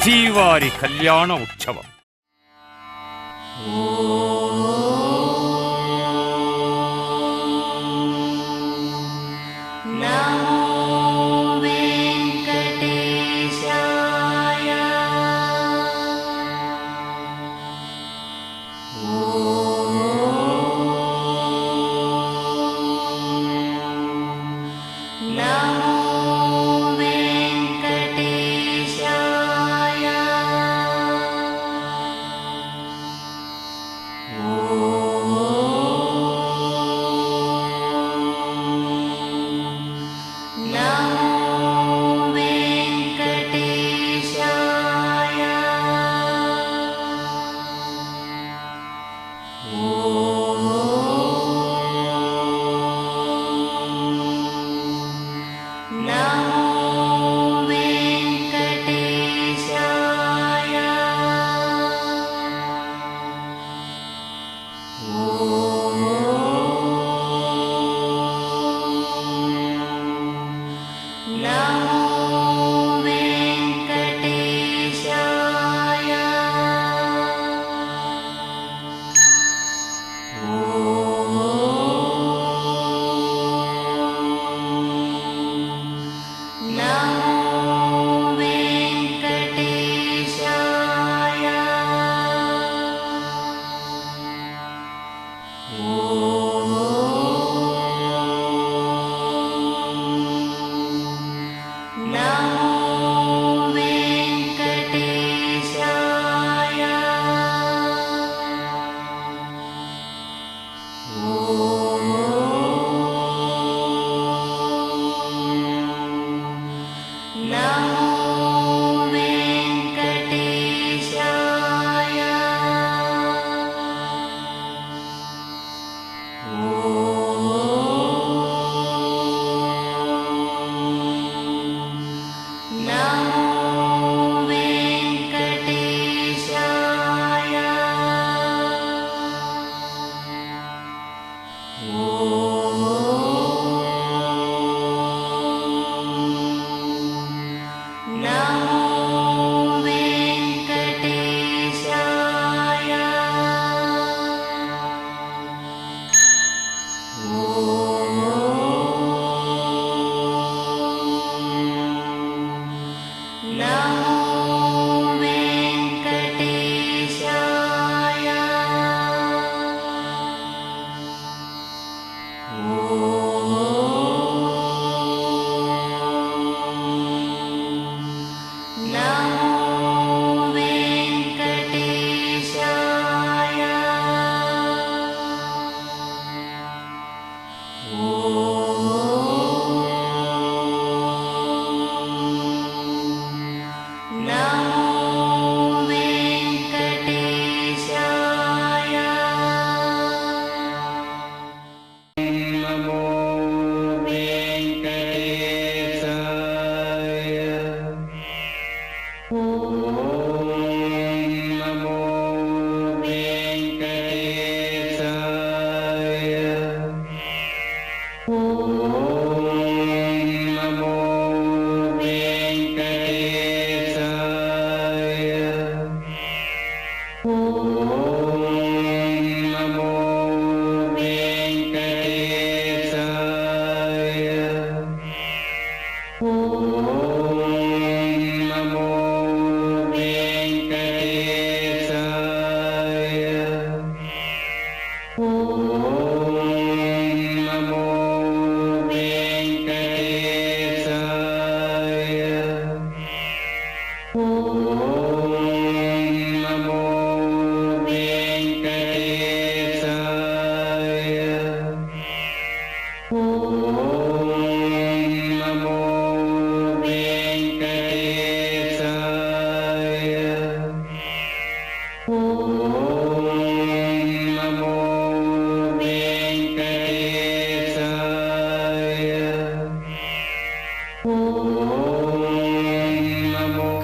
శ్రీవారి కళ్యాణ ఉత్సవం.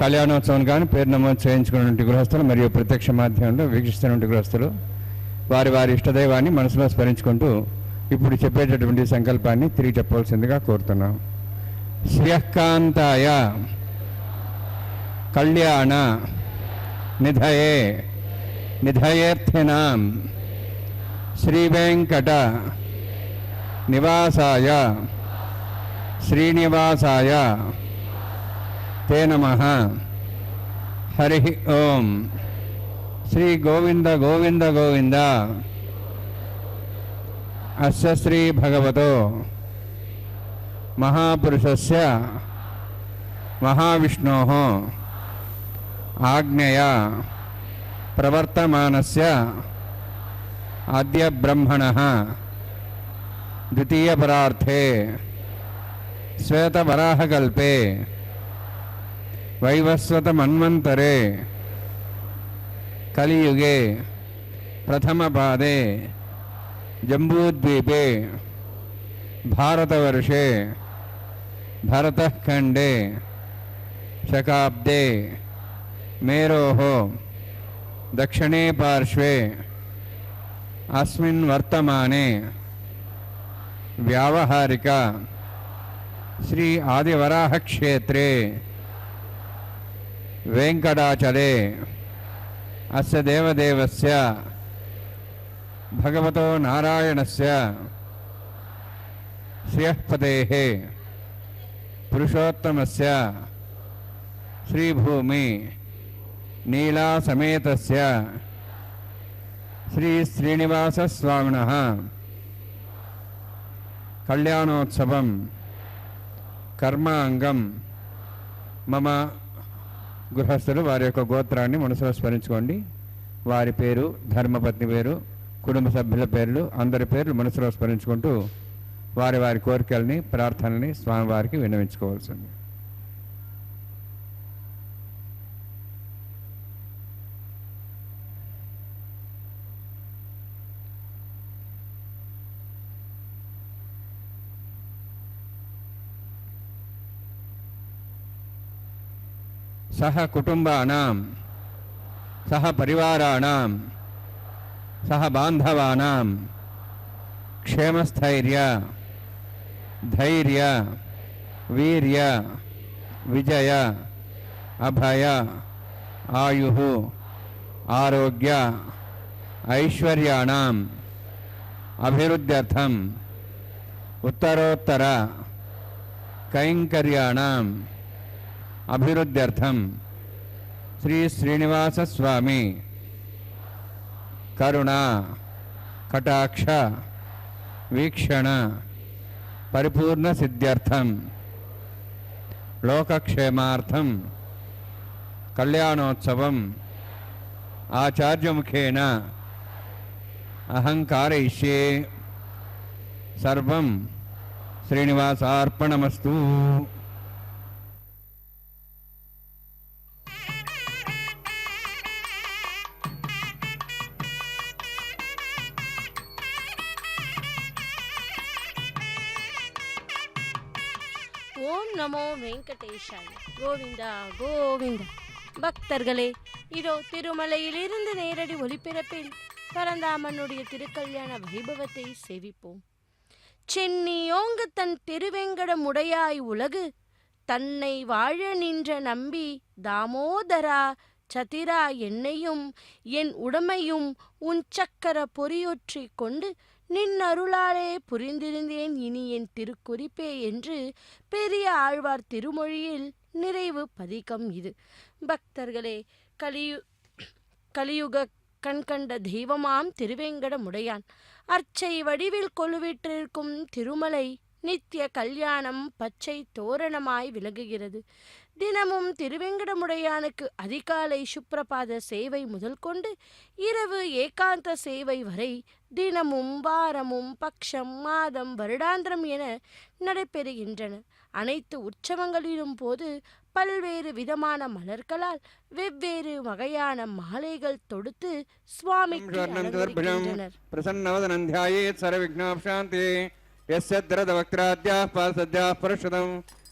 కళ్యాణోత్సవం కానీ పేరు నమోదు చేయించుకున్నటువంటి గృహస్థులు మరియు ప్రత్యక్ష మాధ్యమంలో వీక్షిస్తున్నటువంటి గృహస్థులు వారి వారి ఇష్టదైవాన్ని మనసులో స్మరించుకుంటూ ఇప్పుడు చెప్పేటటువంటి సంకల్పాన్ని తిరిగి చెప్పవలసిందిగా కోరుతున్నాం. శ్రియకాంతాయ కళ్యాణ నిధయే నిధయేర్థినాం శ్రీవేంకట నివాసాయ శ్రీనివాసాయ తే నమః. హరి ఓం. శ్రీ గోవింద గోవింద గోవింద. అస్య శ్రీ భగవతో మహాపురుషస్య మహావిష్ణోః ఆజ్ఞయా ప్రవర్తమానస్య అద్య బ్రహ్మణః ద్వితీయపరార్థే శ్వేతవరాహకల్పే వైవస్వతమన్వంతరే కలియుగే ప్రథమపాదే జంబూద్వీపే భారతవర్షే భరతఖండే శకాబ్దే మేరోః దక్షిణే పార్శ్వే అస్మిన్ వర్తమానే వ్యావహారిక శ్రీ ఆదివరాహ క్షేత్రే వెంకటాచలే అస్య దేవదేవస్య భగవతో నారాయణస్య శ్రియఃపతేః పురుషోత్తమస్య శ్రీభూమి నీలాసమేతస్య శ్రీ శ్రీనివాసస్వామినః కళ్యాణోత్సవం కర్మాంగం. మమ గృహస్థులు వారి యొక్క గోత్రాన్ని మనసులో స్మరించుకోండి. వారి పేరు, ధర్మపత్ని పేరు, కుటుంబ సభ్యుల పేర్లు, అందరి పేర్లు మనసులో స్మరించుకుంటూ వారి వారి కోరికల్ని, ప్రార్థనల్ని స్వామివారికి విన్నవించుకోవాల్సింది. సహ కుటుంబానాం సహ పరివారాణాం సహ బాంధవానాం క్షేమస్థైర్య ధైర్య వీర్య విజయ అభయ ఆయుః ఆరోగ్య ఐశ్వర్యాణం అభివృద్ధ్యర్థం ఉత్తరోత్తర కైంకర్యాణం అభివృద్ధ్యర్థం శ్రీ శ్రీనివాస స్వామి కరుణా కటాక్ష వీక్షణ పరిపూర్ణ సిద్ధ్యర్థం లోకక్షేమార్థం కళ్యాణోత్సవం ఆచార్యముఖేన అహం कारयिष्ये. సర్వం శ్రీనివాసార్పణమస్తు. ஓம் நமோ வெங்கடேஷாய. கோவிந்தா கோவிந்தா. பக்தர்களே, இதோ திருமலையிலிருந்து நேரடி ஒளிபரப்பில் பரந்தாமனுடைய திருக்கல்யாண வைபவத்தை சேவிப்போம். சென்னியோங்க தன் திருவெங்கடமுடையாய் உலகு தன்னை வாழ நின்ற நம்பி தாமோதரா சதிரா என்னையும் என் உடமையும் உன் சக்கர பொறியொற்றி கொண்டு நின் அருளாலே புரிந்திருந்தேன் இனி என் திருக்குறிப்பே என்று பெரிய ஆழ்வார் திருமொழியில் நிறைவு பதிகம் இது. பக்தர்களே, கலியுக கண்கண்ட தெய்வமாம் திருவேங்கடமுடையான் அர்ச்சை வடிவில் கொலுவிற்றிருக்கும் திருமலை நித்திய கல்யாணம் பச்சை தோரணமாய் விலகுகிறது. தினமும் திருவேங்கடமுடையானுக்கு அதிகாலை சுப்ரபாத சேவை முதல் கொண்டு இரவு ஏகாந்த சேவை வரை தினமும் வாரமும் பக்ஷம் மாதம் வருடாந்திரம் என நடைபெறுகின்றன. அனைத்து உற்சவங்களிலும் போது பல்வேறு விதமான மலர்களால் வெவ்வேறு வகையான மாலைகள் தொடுத்து சுவாமிக்கு அலங்கரிக்கின்றனர்.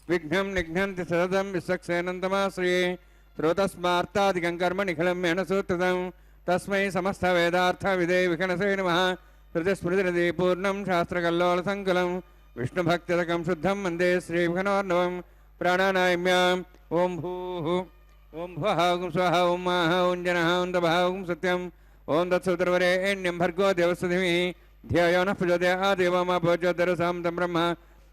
विघ्नं निघ्नन्ति सततं विश्वक्सेनन्तमाश्रये श्रोतस्मार्तादिकं कर्म निखिलं येन सूत्रितं तस्मै समस्तवेदार्थविदे विघ्नसे नमः. श्रुतिस्मृतिपूर्णं शास्त्रकल्लोलसङ्कुलं विष्णुभक्तिरकं शुद्धं वन्दे श्रीविघ्नोर्णवं प्राणानायम्याम्. ॐ भूः ఓం భువః ఓం స్వః ఓం మాః ఓం జనః ఓం తపః ఓం సత్యం ఓం తత్సవితుర్వరేణ్యం భర్గో దేవस्य धीमहि धियो नः प्रचोदयात् देवमापो ज्योतिरसां तं ब्रह्म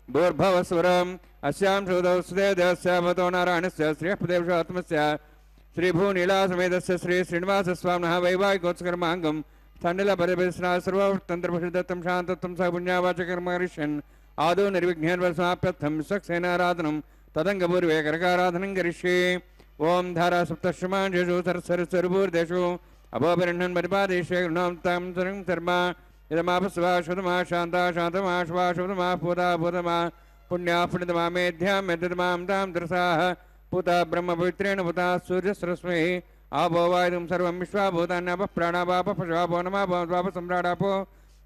भूर्भुवस्वरम् अस्यां श्रुतौ सुदेवस्य नारायणस्य श्रीहस्पदेवशात्मस्य श्रीभूनीलासमेतस्य श्री श्रीनिवासस्वामिनः वैवाहिकोत्सकर्माङ्गं स्थण्डिलपरिवेशना सर्वतन्त्रपरिदत्तं शान्तत्वं स पुण्यावाचकर्मकरिष्यन् आदौ निर्विघ्नेर्वसमाप्यर्थं स्वक्सेनाराधनं तदङ्गपूर्वे करकाराधनं करिष्ये ओं धारा सप्तश्रमांशेषु सरस्वरूर्देषु अभोपरिह्णन् परिपादेशे गृह्णां तां सरं शर्मा इदमापस्वा शुतमा शान्ता शान्तमा श्वा शुतमा पूता पूतमा पुण्या पुण्यतमा मेध्यां मेध्यतमां तां दर्शाः पूता ब्रह्मपवित्रेण पुता सूर्यसरस्मै आपो वायुं सर्वं विश्वाभूतान्यापः प्राणापापः पशुवापो नमापो सम्राडापो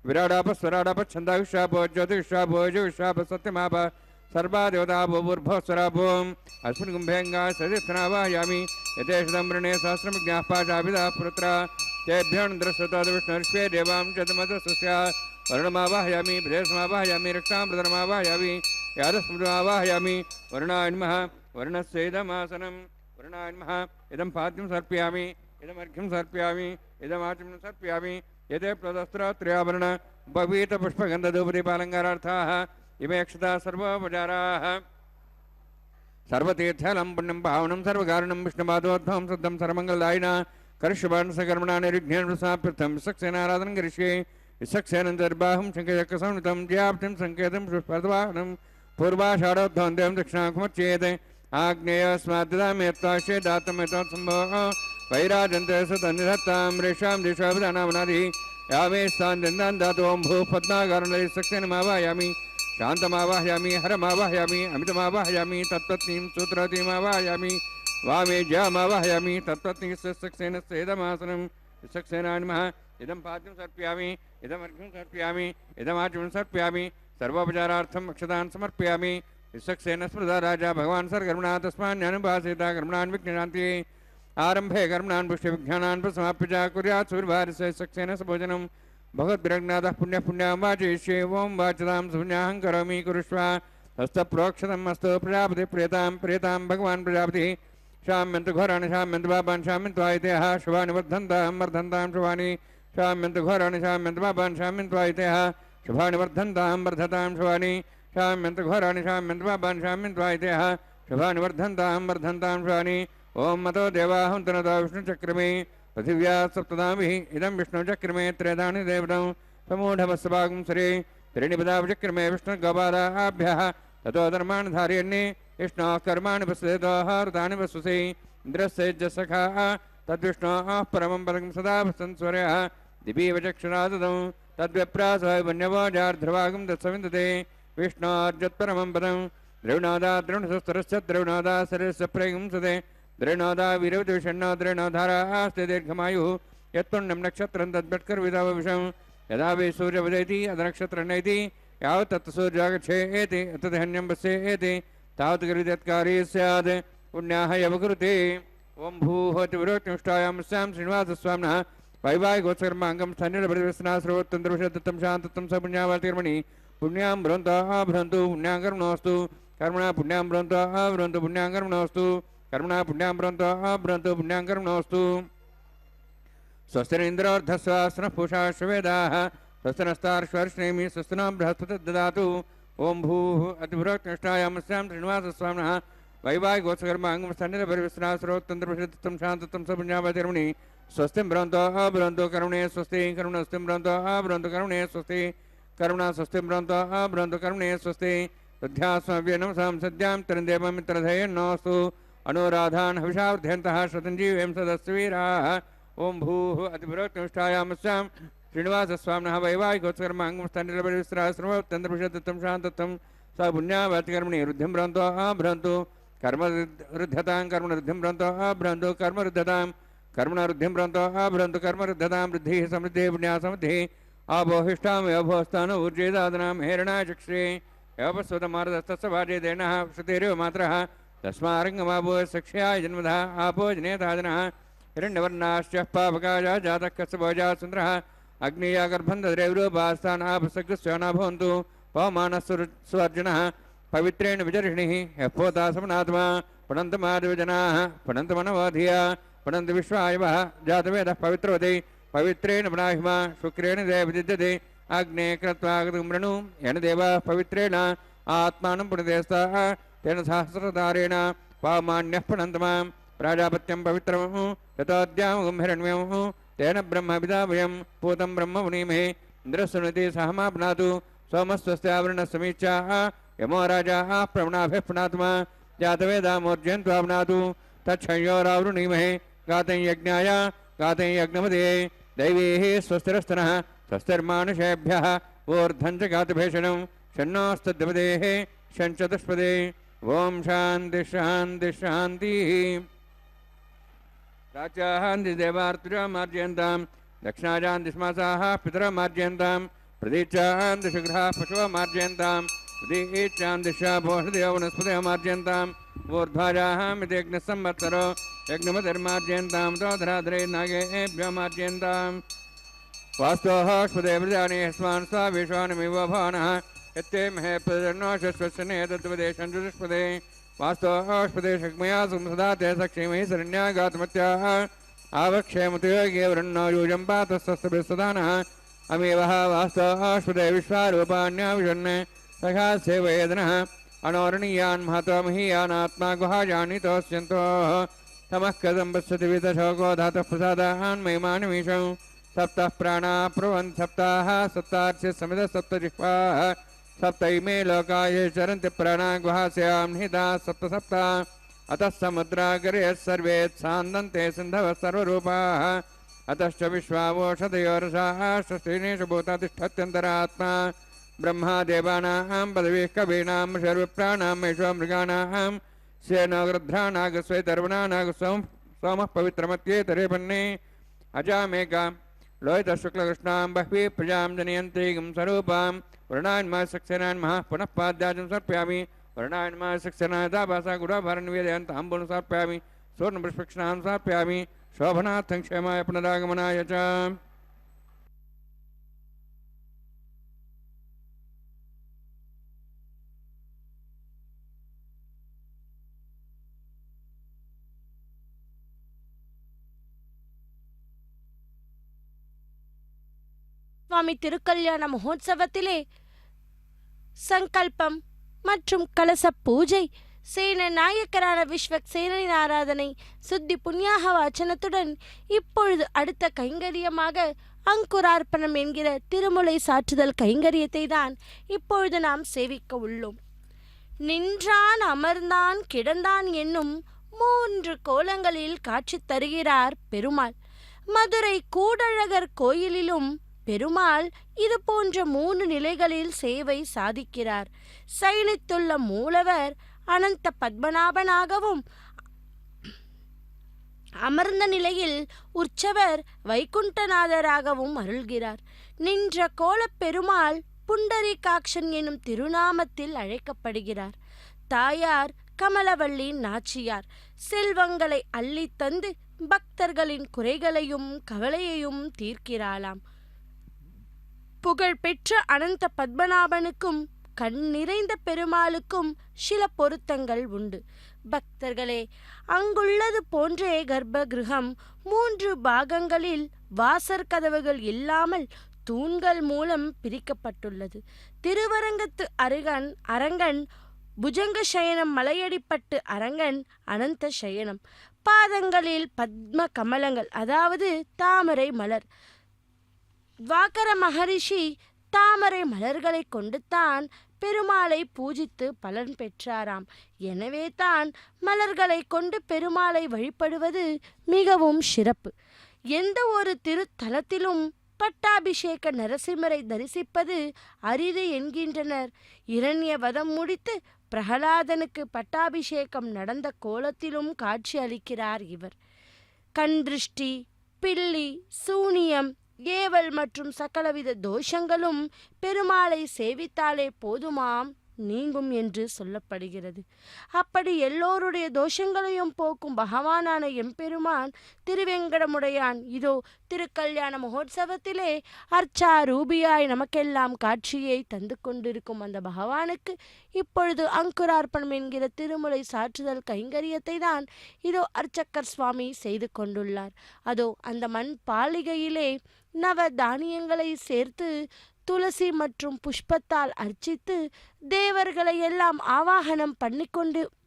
विराडापः स्वराडापः छन्दाविश्वापो ज्योतिविश्वापो यजुविश्वापः सत्यमाप सर्वादेवतापो भूर्भुवस्वरापो अस्मिन् कुम्भेङ्गा सदिस्थनावाहयामि यथेषदं वृणे सहस्रमज्ञाः पाशाभिधाः पुरुत्रा तेभ्योऽन्द्रस्ततोविष्णुर्ष्वे देवां च तमतस्तस्य वर्णमावाहयामि प्रदेशमावाहयामि रक्तामृतमावाहयामि यादस्मृतमावाहयामि वर्णाय नमः वर्णस्य इदमासनं वर्णाय नमः इदं पाद्यं सर्पयामि इदमर्घ्यं सर्पयामि इदमाचमनं सर्पयामि यते प्रदस्त्रात्र्याभरण उपवीतपुष्पगन्धधूपदीपालङ्कारार्थाः इमे अक्षता सर्वोपचाराः सर्वतीर्थलं पुण्यं पावनं सर्वकारणं विष्णुपादोद्भवं शुद्धं सर्वमङ्गलदायिना कर्षबाणसकर्मणा निर्विघ्नेन समाप्यर्थं विसक्सेनाराधनं करिष्ये विसक्सेनन्तर्बाहुं शङ्खचक्रसंयुतं ज्याप्तिं सङ्केतं पुष्पर्धवाहनं पूर्वाषाढोद्धवं देवं दक्षिणाकुमच्चेत् आग्नेयस्माद्दामेत्ताशे दातमेतोत्सम्भवः वैराजन्ते सतन्निधत्तां रेषां देशाभिधानामनादि यावे स्थान् दातों भूपद्माकारणले सक्सेनमावाहयामि शान्तमावाहयामि हरमावाहयामि अमितमावाहयामि तत्पत्नीं सूत्रवतीमावाहयामि वामे ज्यामावाहयामि तत्पत्नीस्य सक्सेनस्य इदमासनं सक्सेनाय नमः इदं पाद्यं सर्पयामि इदमर्घ्यं सर्पयामि इदमाचमनं सर्पयामि सर्वोपचारार्थम् अक्षतान् समर्पयामि सक्सेन स्मृता राजा भगवान् सर्वकर्मणा तस्मान्यनुभासेता कर्मणान् विघ्नशान्ति आरम्भे कर्मणान् पुष्टिविज्ञानान् प्रसमाप्य च कुर्यात् सूर्यभारस्य सक्सेन भोजनं भगवद्विरग्नाथः पुण्यपुण्यां वाचयिष्ये ओं वाचतां सुपुण्याहं करोमि कुरुष्व हस्तप्रोक्षतम् अस्तु प्रजापति प्रेतां भगवान् प्रजापतिः शाम्यन्तु घोराणि शाम्यन्तु पापान् शाम्यन्त्वायितेः शुभानि वर्धन्तां शुभानि शाम्यन्तु घोराणि शाम्यन्तु पापान् शाम्यन्त्वायितेः शुभानि वर्धतां शुभानि शाम्यन्तु घोराणि शाम्यन्तु पापान् शाम्यन्त्वायितेः शुभानि वर्धन्तां शुभानि ओं मतो देवाहं तनतो विष्णुचक्रमे पृथिव्या सप्तदाभिः इदं विष्णुचक्रमे त्रेधानि देवतं समूढवस्सभागं सरे त्रीणिपदाचक्रमे विष्णुगोपादाभ्यः ततो धर्माणि धारयन्ये विष्णोः कर्माणि पश्येतोः ऋतानि वसुषे इन्द्रस्य जसखाः तद्विष्णोः परमं पदं सदा संस्वर्यः दिवीव चक्षुरा ददौ तद्विप्रासः वन्यवोजार्ध्रवागं तत्सविन्दते विष्णोर्जत्परमं पदं द्रविणोदा द्रविणसुस्तरस्य द्रविणोदा शरीरस्य प्रयुंसते द्रविणोदा वीरविदुषण्णो द्रविणोधारास्ते दीर्घमायुः यत्पुण्यं नक्षत्रं तद्भट्कर्विदावविषं यदा वै सूर्यवदति अधनक्षत्रं नयति यावत् तत् सूर्यागच्छेति तदहन्यं पश्येति तावत् गिरिजत्कारी स्यात् पुण्याः यवकुरुते ओं भूहोतिविरोक्तिष्ठायां स्यां श्रीनिवासस्वामिनः वैवाहिकोत्सकर्माङ्गं स्थन्यलपरिवेशना सर्वोत्तन्त्रविषदत्तं शान्तत्वं स पुण्यावातिर्मणि पुण्यां भ्रवन्तु पुण्यां कर्मणोऽस्तु कर्मणा पुण्यां भ्रवन्तु पुण्यां कर्मणोऽस्तु कर्मणा पुण्यां भ्रवन्तु पुण्यां कर्मणोऽस्तु स्वस्तिरिन्द्रोर्धस्वास्नः पूषा श्वेदाः स्वस्तिनस्तार्श्वर्ष्णेमि स्वस्तिनां बृहस्पतिः ददातु ओं भूः अतिभुरोक्तिष्ठायां स्यां श्रीनिवासस्वामिनः वैवाहिकोत्सकर्माङ्गं स्थन्यलपरिवेशना सर्वोत्तन्त्रविषदत्तं शान्तत्वं स पुण्यावातिर्मणि स्वस्तिं भ्रवन्तो कर्मणे स्वस्ति कर्मणस्तिं भ्रवन्तो कर्मणे स्वस्ति कर्मणा स्वस्तिं भ्रवन्तो कर्मणे स्वस्ति तद्ध्यास्मभ्ये नमसां सद्यां तरिन्देवमित्रधयन्नोऽस्तु अनुराधान् हविषावर्धयन्तः शतञ्जीवें सदस्वीराः ओं भूः अतिभुरोक्तिष्ठायां स्यां श्रीनिवासस्वामिनः वैवाहिकोत्सकर्माङ्गं स्थन्यलपरिवेशना सर्वोत्तन्त्रविषदत्तं शान्तत्वं स पुण्यावातिकर्मणि रुद्धिं भ्रवन्तु कर्मरुद्धतां कर्मरुद्धिं भ्रवन्तु कर्मरुद्धतां कर्मणरुद्धिं भ्रवन्तु कर्मरुद्धतां वृद्धिः समृद्धिः पुण्या समृद्धिः आबोहिष्ठां योभोस्तानो ऊर्जेदादनां हेरणाय चक्षे योपस्वतमारदस्तस्य भाजेदेनः श्रुतिरेव मात्रः तस्मारङ्गमाभो सख्याय जन्मधः आपो जनेताजनः हिरण्यवर्णाश्च पापकाय जातः कस्य भोजा सुन्दरः अग्नेया गर्भन्धद्रैवरूपास्तान् आपसग्स्यो न भवन्तु पवमानः सुवर्जनः पवित्रेण विजर्षिणिः यः पोतासमनात्मा पुनन्त माधवजनाः पुनन्त मनवोधिया पुनन्त विश्वायवः जातवेदः पवित्रोति पवित्रेण ब्राह्मा शुक्रेण देवदिद्यते अग्ने कृत्वागतुमृणु येन देवाः पवित्रेण आत्मानं पुनदेस्ताः तेन सहस्रतारेण पामान्यः पुनन्त मां प्राजापत्यं पवित्रमः यतोऽद्यामगं हिरण्यमः तेन ब्रह्मविदावयं पूतं ब्रह्म मुनीमहे इन्द्रस्सुनति सहमा पुनातु सोमस्वस्यावरणसमीक्षाः यमो राजाः प्रवणाभिः पुनात्मा जातवेदामोर्जयन्त्वा पुनातु तच्छयोरावृणीमहे गातं यज्ञाय गातं यज्ञपदे दैवीः स्वस्तिरस्तनः स्वस्तिर्मानुषेभ्यः ऊर्ध्वं च गातभेषणं षण्णोस्तद्वदेः षण्चतुष्पदे ॐ शान्ति शान्ति शान्तिः प्राच्यान्तिदेवार्तुजामार्जयन्तां दक्षिणाजान्तिस्मासाः पितरमार्जयन्तां प्रदीक्षान्तिशुग्रहाः पशवमार्जयन्तां प्रदीक्षान्तिशाभोषदेव वनस्पतिमार्जयन्तां ऊर्ध्वाजाः मितेऽग्निसंवत्सरो यज्ञमतिर्मार्जयन्तां तोधराधरे नागेभ्यो मार्जयन्तां वास्तोः स्वदेवजाने यस्मान् सा विश्वानमिव भवनः यत्ते महे प्रजन्नोषस्वस्यने तद्वदेशं चतुष्पदे वास्तोष्पदे शक्मया संसदा ते सक्षेमहि शरण्यागातमत्याः आवक्षेमतयोगे वृण्णो यूजं पातस्तस्तभिस्सदानः अमेवः वास्तोष्पदे विश्वारूपाण्याविशन् सखा सेवयेदनः अणोरणीयान् महत्वमहीयानात्मा गुहाजानितोऽस्यन्तोः तमः कथं पश्यति विदशोको धातः प्रसादान् महिमानमीशं सप्तः प्राणाः प्रवन् सप्ताः सप्तार्च्य समितः सप्तजिह्वाः सप्तैमे लोकाय चरन्ति प्राणा गुहास्यां निहिताः सप्त सप्ता अतः समुद्रागरे सर्वे सान्दन्ते सिन्धवः सर्वरूपाः अतश्च विश्वावोषधयोरसाः षष्ठीनेषु भूता तिष्ठत्यन्तरात्मा ब्रह्मा देवानां पदवीः कवीनां सर्वप्राणां मेषो मृगाणां स्येनो गृध्रानागस्वैतर्वणानागस्वं सोमः पवित्रमत्येतरे पन्ने अजामेका लोहितशुक्लकृष्णां बह्वीः प्रजां जनयन्ति गं स्वरूपां वर्णान्माय सक्सेनान्मः पुनः पाद्याजं समर्पयामि वर्णान्माय सक्सेनाय दाभासा गुडाभरणनिवेदयन् ताम्बूलं समर्पयामि स्वर्णपुष्पक्षणां समर्पयामि शोभनार्थं क्षेमाय पुनरागमनाय च சுவாமி திருக்கல்யாண மகோத்சவத்திலே சங்கல்பம் மற்றும் கலச பூஜை சேன நாயக்கரான விஸ்வக்சேனனின் ஆராதனை சுத்தி புண்ணியாக வாச்சனத்துடன் இப்பொழுது அடுத்த கைங்கரியமாக அங்குரார்ப்பணம் என்கிற திருமுலை சாற்றுதல் கைங்கரியத்தை தான் இப்பொழுது நாம் சேவிக்க உள்ளோம். நின்றான் அமர்ந்தான் கிடந்தான் என்னும் 3 கோலங்களில் காட்சி தருகிறார் பெருமாள். மதுரை கூடழகர் கோயிலிலும் பெருமாள் இது போன்ற 3 நிலைகளில் சேவை சாதிக்கிறார். சயனித்துள்ள மூலவர் அனந்த பத்மநாபனாகவும், அமர்ந்த நிலையில் உற்சவர் வைகுண்டநாதராகவும் அருள்கிறார். நின்ற கோலப் பெருமாள் புண்டரீகாக்ஷன் எனும் திருநாமத்தில் அழைக்கப்படுகிறார். தாயார் கமலவள்ளி நாச்சியார் செல்வங்களை அள்ளி தந்து பக்தர்களின் குறைகளையும் கவலையையும் தீர்க்கிறாளாம். புகழ்பெற்ற அனந்த பத்மநாபனுக்கும் கண் நிறைந்த பெருமாளுக்கும் சில பொருத்தங்கள் உண்டு. பக்தர்களே, அங்குள்ளது போன்றே கர்ப்ப கிருஹம் 3 பாகங்களில் வாசற் கதவுகள் இல்லாமல் தூண்கள் மூலம் பிரிக்கப்பட்டுள்ளது. திருவரங்கத்து அரங்கன் புஜங்க சயனம், மலையடிப்பட்டு அரங்கன் அனந்த சயனம். பாதங்களில் பத்ம கமலங்கள், அதாவது தாமரை மலர். வாக்கர மகரிஷி தாமரை மலர்களை கொண்டு தான் பெருமாளை பூஜித்து பலன் பெற்றாராம். எனவே தான் மலர்களை கொண்டு பெருமாளை வழிபடுவது மிகவும் சிறப்பு. எந்த ஒரு திருத்தலத்திலும் பட்டாபிஷேக நரசிம்மரை தரிசிப்பது அரிது என்கின்றனர். இரண்ய வதம் முடித்து பிரகலாதனுக்கு பட்டாபிஷேகம் நடந்த கோலத்திலும் காட்சி அளிக்கிறார் இவர். கண் திருஷ்டி, பில்லி, சூனியம், ஏவல் மற்றும் சகலவித தோஷங்களும் பெருமாளை சேவித்தாலே போதுமாம் நீங்கும் என்று சொல்லப்படுகிறது. அப்படி எல்லோருடைய தோஷங்களையும் போக்கும் பகவானான எம்பெருமான் திருவெங்கடமுடையான் இதோ திருக்கல்யாண மகோத்சவத்திலே அர்ச்சா ரூபியாய் நமக்கெல்லாம் காட்சியை தந்து கொண்டிருக்கும் அந்த பகவானுக்கு இப்பொழுது அங்குரார்ப்பணம் என்கிற திருமுறை சாற்றுதல் கைங்கரியத்தை தான் இதோ அர்ச்சக்கர் சுவாமி செய்து கொண்டுள்ளார். அதோ அந்த மண் பாலிகையிலே நவ தானியங்களை சேர்த்து துளசி மற்றும் புஷ்பத்தால் அர்ச்சித்து தேவர்களை எல்லாம் ஆவாகனம்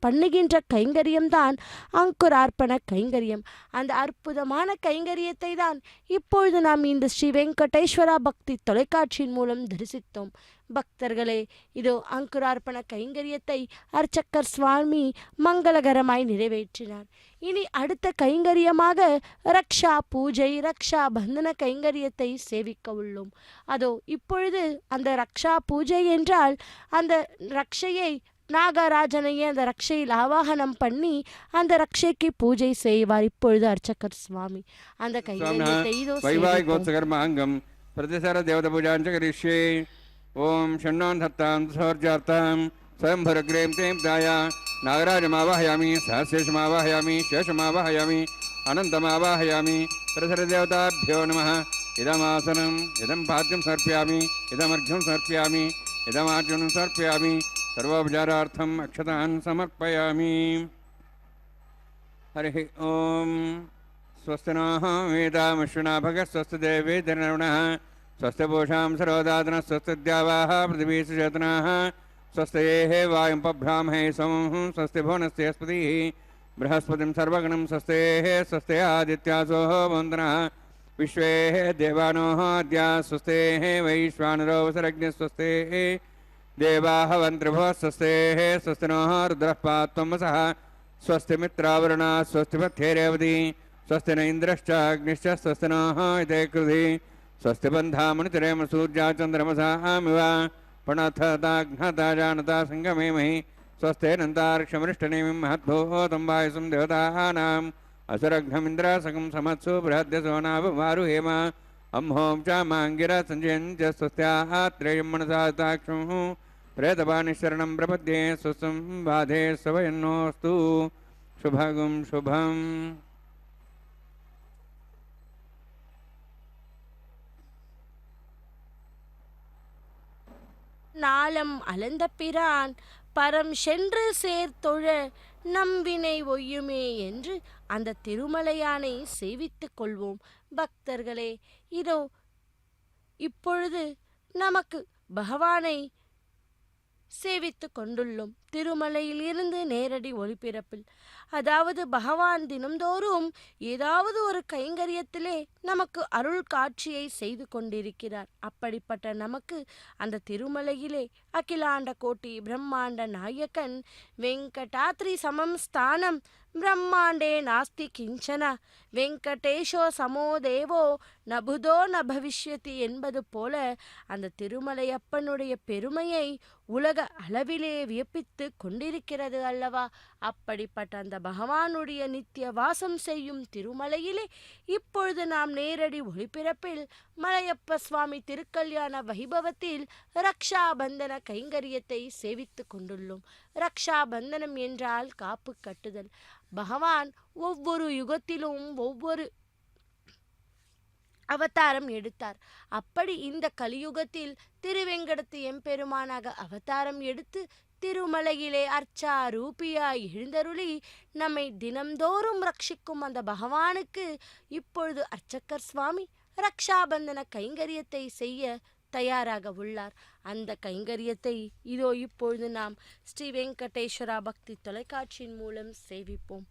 பண்ணுகின்ற கைங்கரியம்தான் அங்குரார்ப்பண கைங்கரியம். அந்த அற்புதமான கைங்கரியத்தை தான் இப்பொழுது நாம் இந்த ஸ்ரீ வெங்கடேஸ்வரா பக்தி தொலைக்காட்சியின் மூலம் தரிசித்தோம். பக்தர்களே, இதோ அங்குரார்ப்பண கைங்கரியத்தை அர்ச்சக்கர் சுவாமி மங்களகரமாய் நிறைவேற்றினார். இனி அடுத்த கைங்கரியமாக ரக்ஷா பூஜை ரக்ஷா பந்தன கைங்கரியத்தை சேவிக்க உள்ளோம். அதோ இப்பொழுது அந்த ரக்ஷா பூஜை என்றால் அந்த ரக்ஷையை நாகராஜனையே அந்த ரக்ஷையில் ஆவாகனம் பண்ணி அந்த ரக்ஷைக்கு பூஜை செய்வார் இப்பொழுது அர்ச்சகர் சுவாமி. அந்த கைங்கரியத்தை இதோ சேவிப்போம். பிரதிசர தேவத பூஜாஞ்ச கரிஷ்யே. ஓம் ஷண்ணான் தத்தாம் சௌர்ஜார்த்தாம் ஸ்வயம்பரக்ரேம் தேம் தாயா நாகராஜமாவாஹயாமி சஹஸ்ரேஷமாவாஹயாமி சேஷமாவாஹயாமி அனந்தமாவாஹயாமி. பிரசரதேவதாभ्यो நமः. இதமாசனம் இதம் பாத்தியம் சமர்ப்பயாமி இதமர்घ्यं சமர்ப்பயாமி இதமார்ஜுனம் சமர்ப்பயாமி सर्वोपचारार्थम अक्षतान् समर्पयामि. हरिः ओम. स्वस्ति नः वेदामश्विना भगः स्वस्ति देवेन्द्रनः स्वस्ति पूषां सरोदातनः स्वस्ति द्यावाः पृथिवी सुचेतनाः स्वस्ति ये वायुं पभ्रामहे समं स्वस्ति भुवनस्य स्पतिः बृहस्पतिं सर्वगणं स्वस्ति स्वस्ति आदित्यासो वन्दनः विश्वे देवानो अद्या स्वस्ति वैश्वानरो वसरज्ञ स्वस्ति देवाः वन्त्रिभुवः स्वस्ति स्वस्ति नः रुद्रः पात्वमसः स्वस्ति मित्रावरुणा स्वस्ति पथ्येरेवती स्वस्ति न इन्द्रश्च अग्निश्च स्वस्ति नः इते कृधि स्वस्ति बन्धामणितिरेम सूर्या चन्द्रमसामिव प्रणथताघ्नता जानता सङ्गमेमहि स्वस्ति नन्तार्क्षमरिष्टनेमिं महद्भूतं वायुसं देवतानाम् असुरघ्नमिन्द्रासकं समत्सु बृहद्यसो नावमारुहेम अम्हों च माङ्गिरा सञ्जयञ्च स्वस्त्याः त्रयं मनसा ताक्षुः प्रेतपानिशरणं प्रपद्ये स्वस्तं बाधे सवयन्नोऽस्तु शुभगुं शुभम्. நாளம் அளந்த பிரான் பரம் சென்று சேர்த்தொழ நம்பினை ஒய்யுமே என்று அந்த திருமலையானை சேவித்துக் கொள்வோம். பக்தர்களே, இதோ இப்பொழுது நமக்கு பகவானை சேவித்து கொண்டுள்ளோம். திருமலையில் இருந்து நேரடி ஒளிபரப்பில், அதாவது பகவான் தினம்தோறும் ஏதாவது ஒரு கைங்கரியத்திலே நமக்கு அருள் காட்சியை செய்து கொண்டிருக்கிறார். அப்படிப்பட்ட நமக்கு அந்த திருமலையிலே அகிலாண்ட கோட்டி பிரம்மாண்ட நாயகன் வெங்கடாத்ரி சமம் ஸ்தானம் பிரம்மாண்டே நாஸ்தி கிஞ்சன வெங்கடேஷோ சமோ தேவோ நபுதோ ந பவிஷ்யதி என்பது போல அந்த திருமலையப்பனுடைய பெருமையை உலக அளவிலே வியப்பித்து கொண்டிருக்கிறது அல்லவா? அப்படிப்பட்ட அந்த பகவானுடைய நித்திய வாசம் செய்யும் திருமலையிலே இப்பொழுது நாம் நேரடி ஒளிபரப்பில் மலையப்ப சுவாமி திருக்கல்யாண வைபவத்தில் ரக்ஷா பந்தன கைங்கரியத்தை சேவித்து கொண்டுள்ளோம். ரக்ஷா பந்தனம் என்றால் காப்பு கட்டுதல். பகவான் ஒவ்வொரு யுகத்திலும் ஒவ்வொரு அவதாரம் எடுத்தார். அப்படி இந்த கலியுகத்தில் திருவெங்கடத்து எம்பெருமானாக அவதாரம் எடுத்து திருமலையிலே அர்ச்சா ரூபியாய் எழுந்தருளி நம்மை தினம்தோறும் ரட்சிக்கும் அந்த பகவானுக்கு இப்பொழுது அர்ச்சக்கர் சுவாமி ரக்ஷாபந்தன கைங்கரியத்தை செய்ய தயாராக உள்ளார். அந்த கைங்கரியத்தை இதோ இப்பொழுது நாம் ஸ்ரீ வெங்கடேஸ்வரா பக்தி தொலைக்காட்சியின் மூலம் சேவிப்போம்.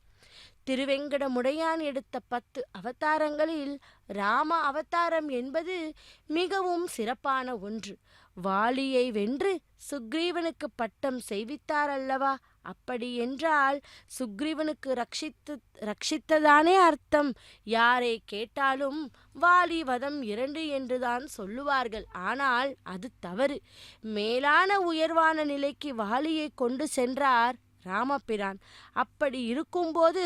திருவெங்கடமுடையான் எடுத்த 10 அவதாரங்களில் ராம அவதாரம் என்பது மிகவும் சிறப்பான ஒன்று. வாலியை வென்று சுக்ரீவனுக்கு பட்டம் செய்வித்தார் அல்லவா? அப்படி என்றால் சுக்ரீவனுக்கு ரட்சித்ததானே அர்த்தம். யாரை கேட்டாலும் வாலி வதம் 2 என்றுதான் சொல்லுவார்கள். ஆனால் அது தவறு. மேலான உயர்வான நிலைக்கு வாலியை கொண்டு சென்றார் ராமபிரான். அப்படி இருக்கும்போது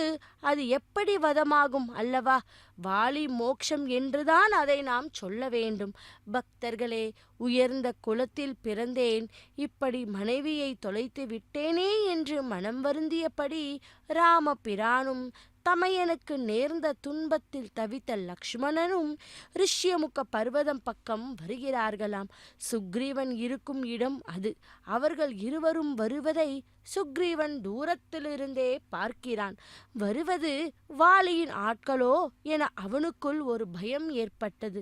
அது எப்படி வதமாகும் அல்லவா? வாலி மோட்சம் என்றுதான் அதை நாம் சொல்ல வேண்டும். பக்தர்களே, உயர்ந்த குலத்தில் பிறந்தேன், இப்படி மனைவியை தொலைத்து விட்டேனே என்று மனம் வருந்தியபடி ராமபிரானும் தமையனுக்கு நேர்ந்த துன்பத்தில் தவித்த லக்ஷ்மணனும் ரிஷ்யமுக பர்வதம் பக்கம் வருகிறார்களாம். சுக்ரீவன் இருக்கும் இடம் அது. அவர்கள் இருவரும் வருவதை சுக்ரீவன் தூரத்திலிருந்தே பார்க்கிறான். வருவது வாலியின் ஆட்களோ என அவனுக்குள் ஒரு பயம் ஏற்பட்டது.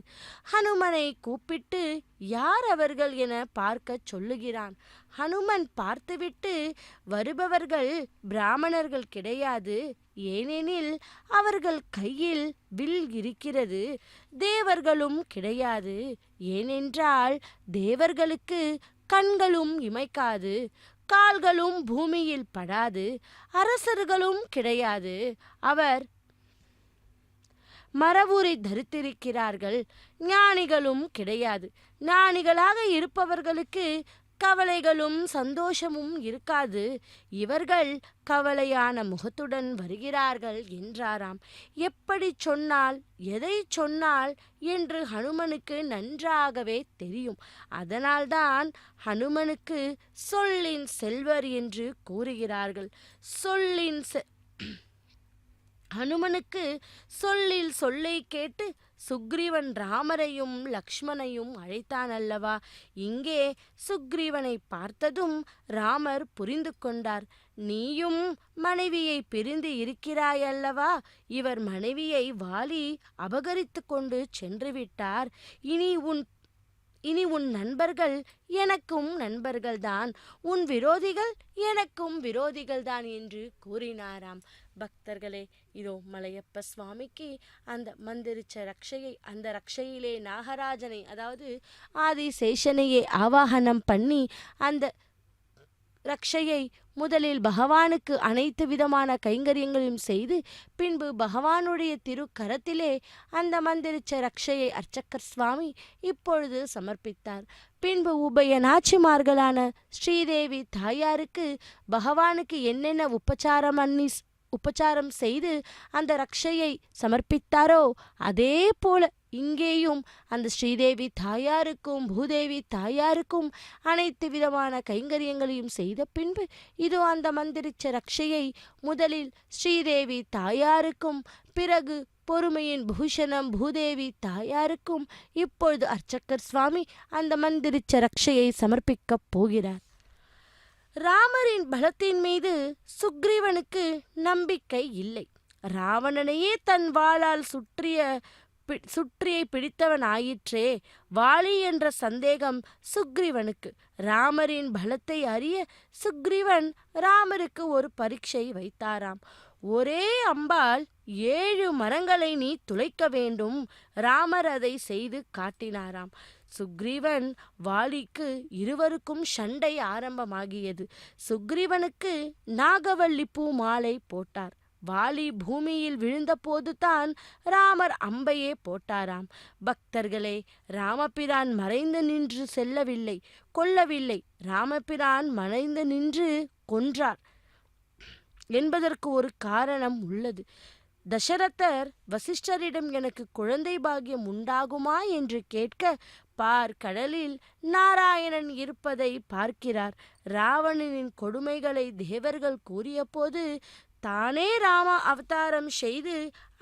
ஹனுமனை கூப்பிட்டு யார் அவர்கள் என பார்க்க சொல்லுகிறான். ஹனுமன் பார்த்துவிட்டு, வருபவர்கள் பிராமணர்கள் கிடையாது, ஏனெனில் அவர்கள் கையில் வில் இருக்கிறது. தேவர்களும் கிடையாது, ஏனென்றால் தேவர்களுக்கு கண்களும் இமைக்காது, கால்களும் பூமியில் படாது. அரசர்களும் கிடையாது, அவர் மரவுரி தரித்திருக்கிறார்கள். ஞானிகளும் கிடையாது, ஞானிகளாக இருப்பவர்களுக்கு கவலைகளும் சந்தோஷமும் இருக்காது. இவர்கள் கவலையான முகத்துடன் வருகிறார்கள் என்றாராம். எப்படி சொன்னால் எதை சொன்னால் என்று ஹனுமனுக்கு நன்றாகவே தெரியும். அதனால்தான் ஹனுமனுக்கு சொல்லின் செல்வர் என்று கூறுகிறார்கள். ஹனுமனுக்கு சொல்லில் சொல்லை கேட்டு சுக்ரீவன் ராமரையும் லக்ஷ்மணையும் அழைத்தான் அல்லவா? இங்கே சுக்ரீவனை பார்த்ததும் ராமர் புரிந்து கொண்டார். நீயும் மனைவியை பிரிந்து இருக்கிறாயல்லவா? இவர் மனைவியை வாலி அபகரித்து கொண்டு சென்று விட்டார். இனி உன் நண்பர்கள் எனக்கும் நண்பர்கள்தான், உன் விரோதிகள் எனக்கும் விரோதிகள்தான் என்று கூறினாராம். பக்தர்களே, இதோ மலையப்ப சுவாமிக்கு அந்த மந்திரிச்ச ரக்ஷையை, அந்த ரக்ஷையிலே நாகராஜனை, அதாவது ஆதிசேஷனையே ஆவாகனம் பண்ணி அந்த ரக்ஷையை முதலில் பகவானுக்கு அனைத்து விதமான கைங்கரியங்களையும் செய்து பின்பு பகவானுடைய திருக்கரத்திலே அந்த மந்திரிச்ச ரக்ஷையை அர்ச்சகர் சுவாமி இப்பொழுது சமர்ப்பித்தார். பின்பு உபய நாச்சிமார்களான ஸ்ரீதேவி தாயாருக்கு பகவானுக்கு என்னென்ன உபச்சாரம் செய்து அந்த ரக்ஷையை சமர்ப்பித்தாரோ அதே போல இங்கேயும் அந்த ஸ்ரீதேவி தாயாருக்கும் பூதேவி தாயாருக்கும் அனைத்து விதமான கைங்கரியங்களையும் செய்த பின்பு இதோ அந்த மந்திரிச்ச ரக்ஷையை முதலில் ஸ்ரீதேவி தாயாருக்கும் பிறகு பொறுமையின் பூஷணம் பூதேவி தாயாருக்கும் இப்பொழுது அர்ச்சகர் சுவாமி அந்த மந்திரிச்ச ரக்ஷையை சமர்ப்பிக்கப் போகிறார். ராமரின் பலத்தின் மீது சுக்ரீவனுக்கு நம்பிக்கை இல்லை. ராவணனையே தன் வாளால் சுற்றியை பிடித்தவன் ஆயிற்றே. வாலி என்ற சந்தேகம் சுக்ரீவனுக்கு. ராமரின் பலத்தை அறிய சுக்ரீவன் ராமருக்கு ஒரு பரீட்சை வைத்தாராம். ஒரே அம்பால் 7 மரங்களை நீ துளைக்க வேண்டும். ராமர் அதை செய்து காட்டினாராம். சுக்ரீவன் வாலிக்கு இருவருக்கும் சண்டை ஆரம்பமாகியது. சுக்ரீவனுக்கு நாகவல்லி பூ மாலை போட்டார். வாலி பூமியில் விழுந்தபோது தான் ராமர் அம்பையே போட்டாராம். பக்தர்களே, ராமபிரான் மறைந்து நின்று கொல்லவில்லை. ராமபிரான் மறைந்து நின்று கொன்றார் என்பதற்கு ஒரு காரணம் உள்ளது. தசரதர் வசிஷ்டரிடம் எனக்கு குழந்தை பாக்கியம் உண்டாகுமா என்று கேட்க, பார், கடலில் நாராயணன் இருப்பதை பார்க்கிறார். ராவணனின் கொடுமைகளை தேவர்கள் கூறிய போது தானே ராம அவதாரம் செய்து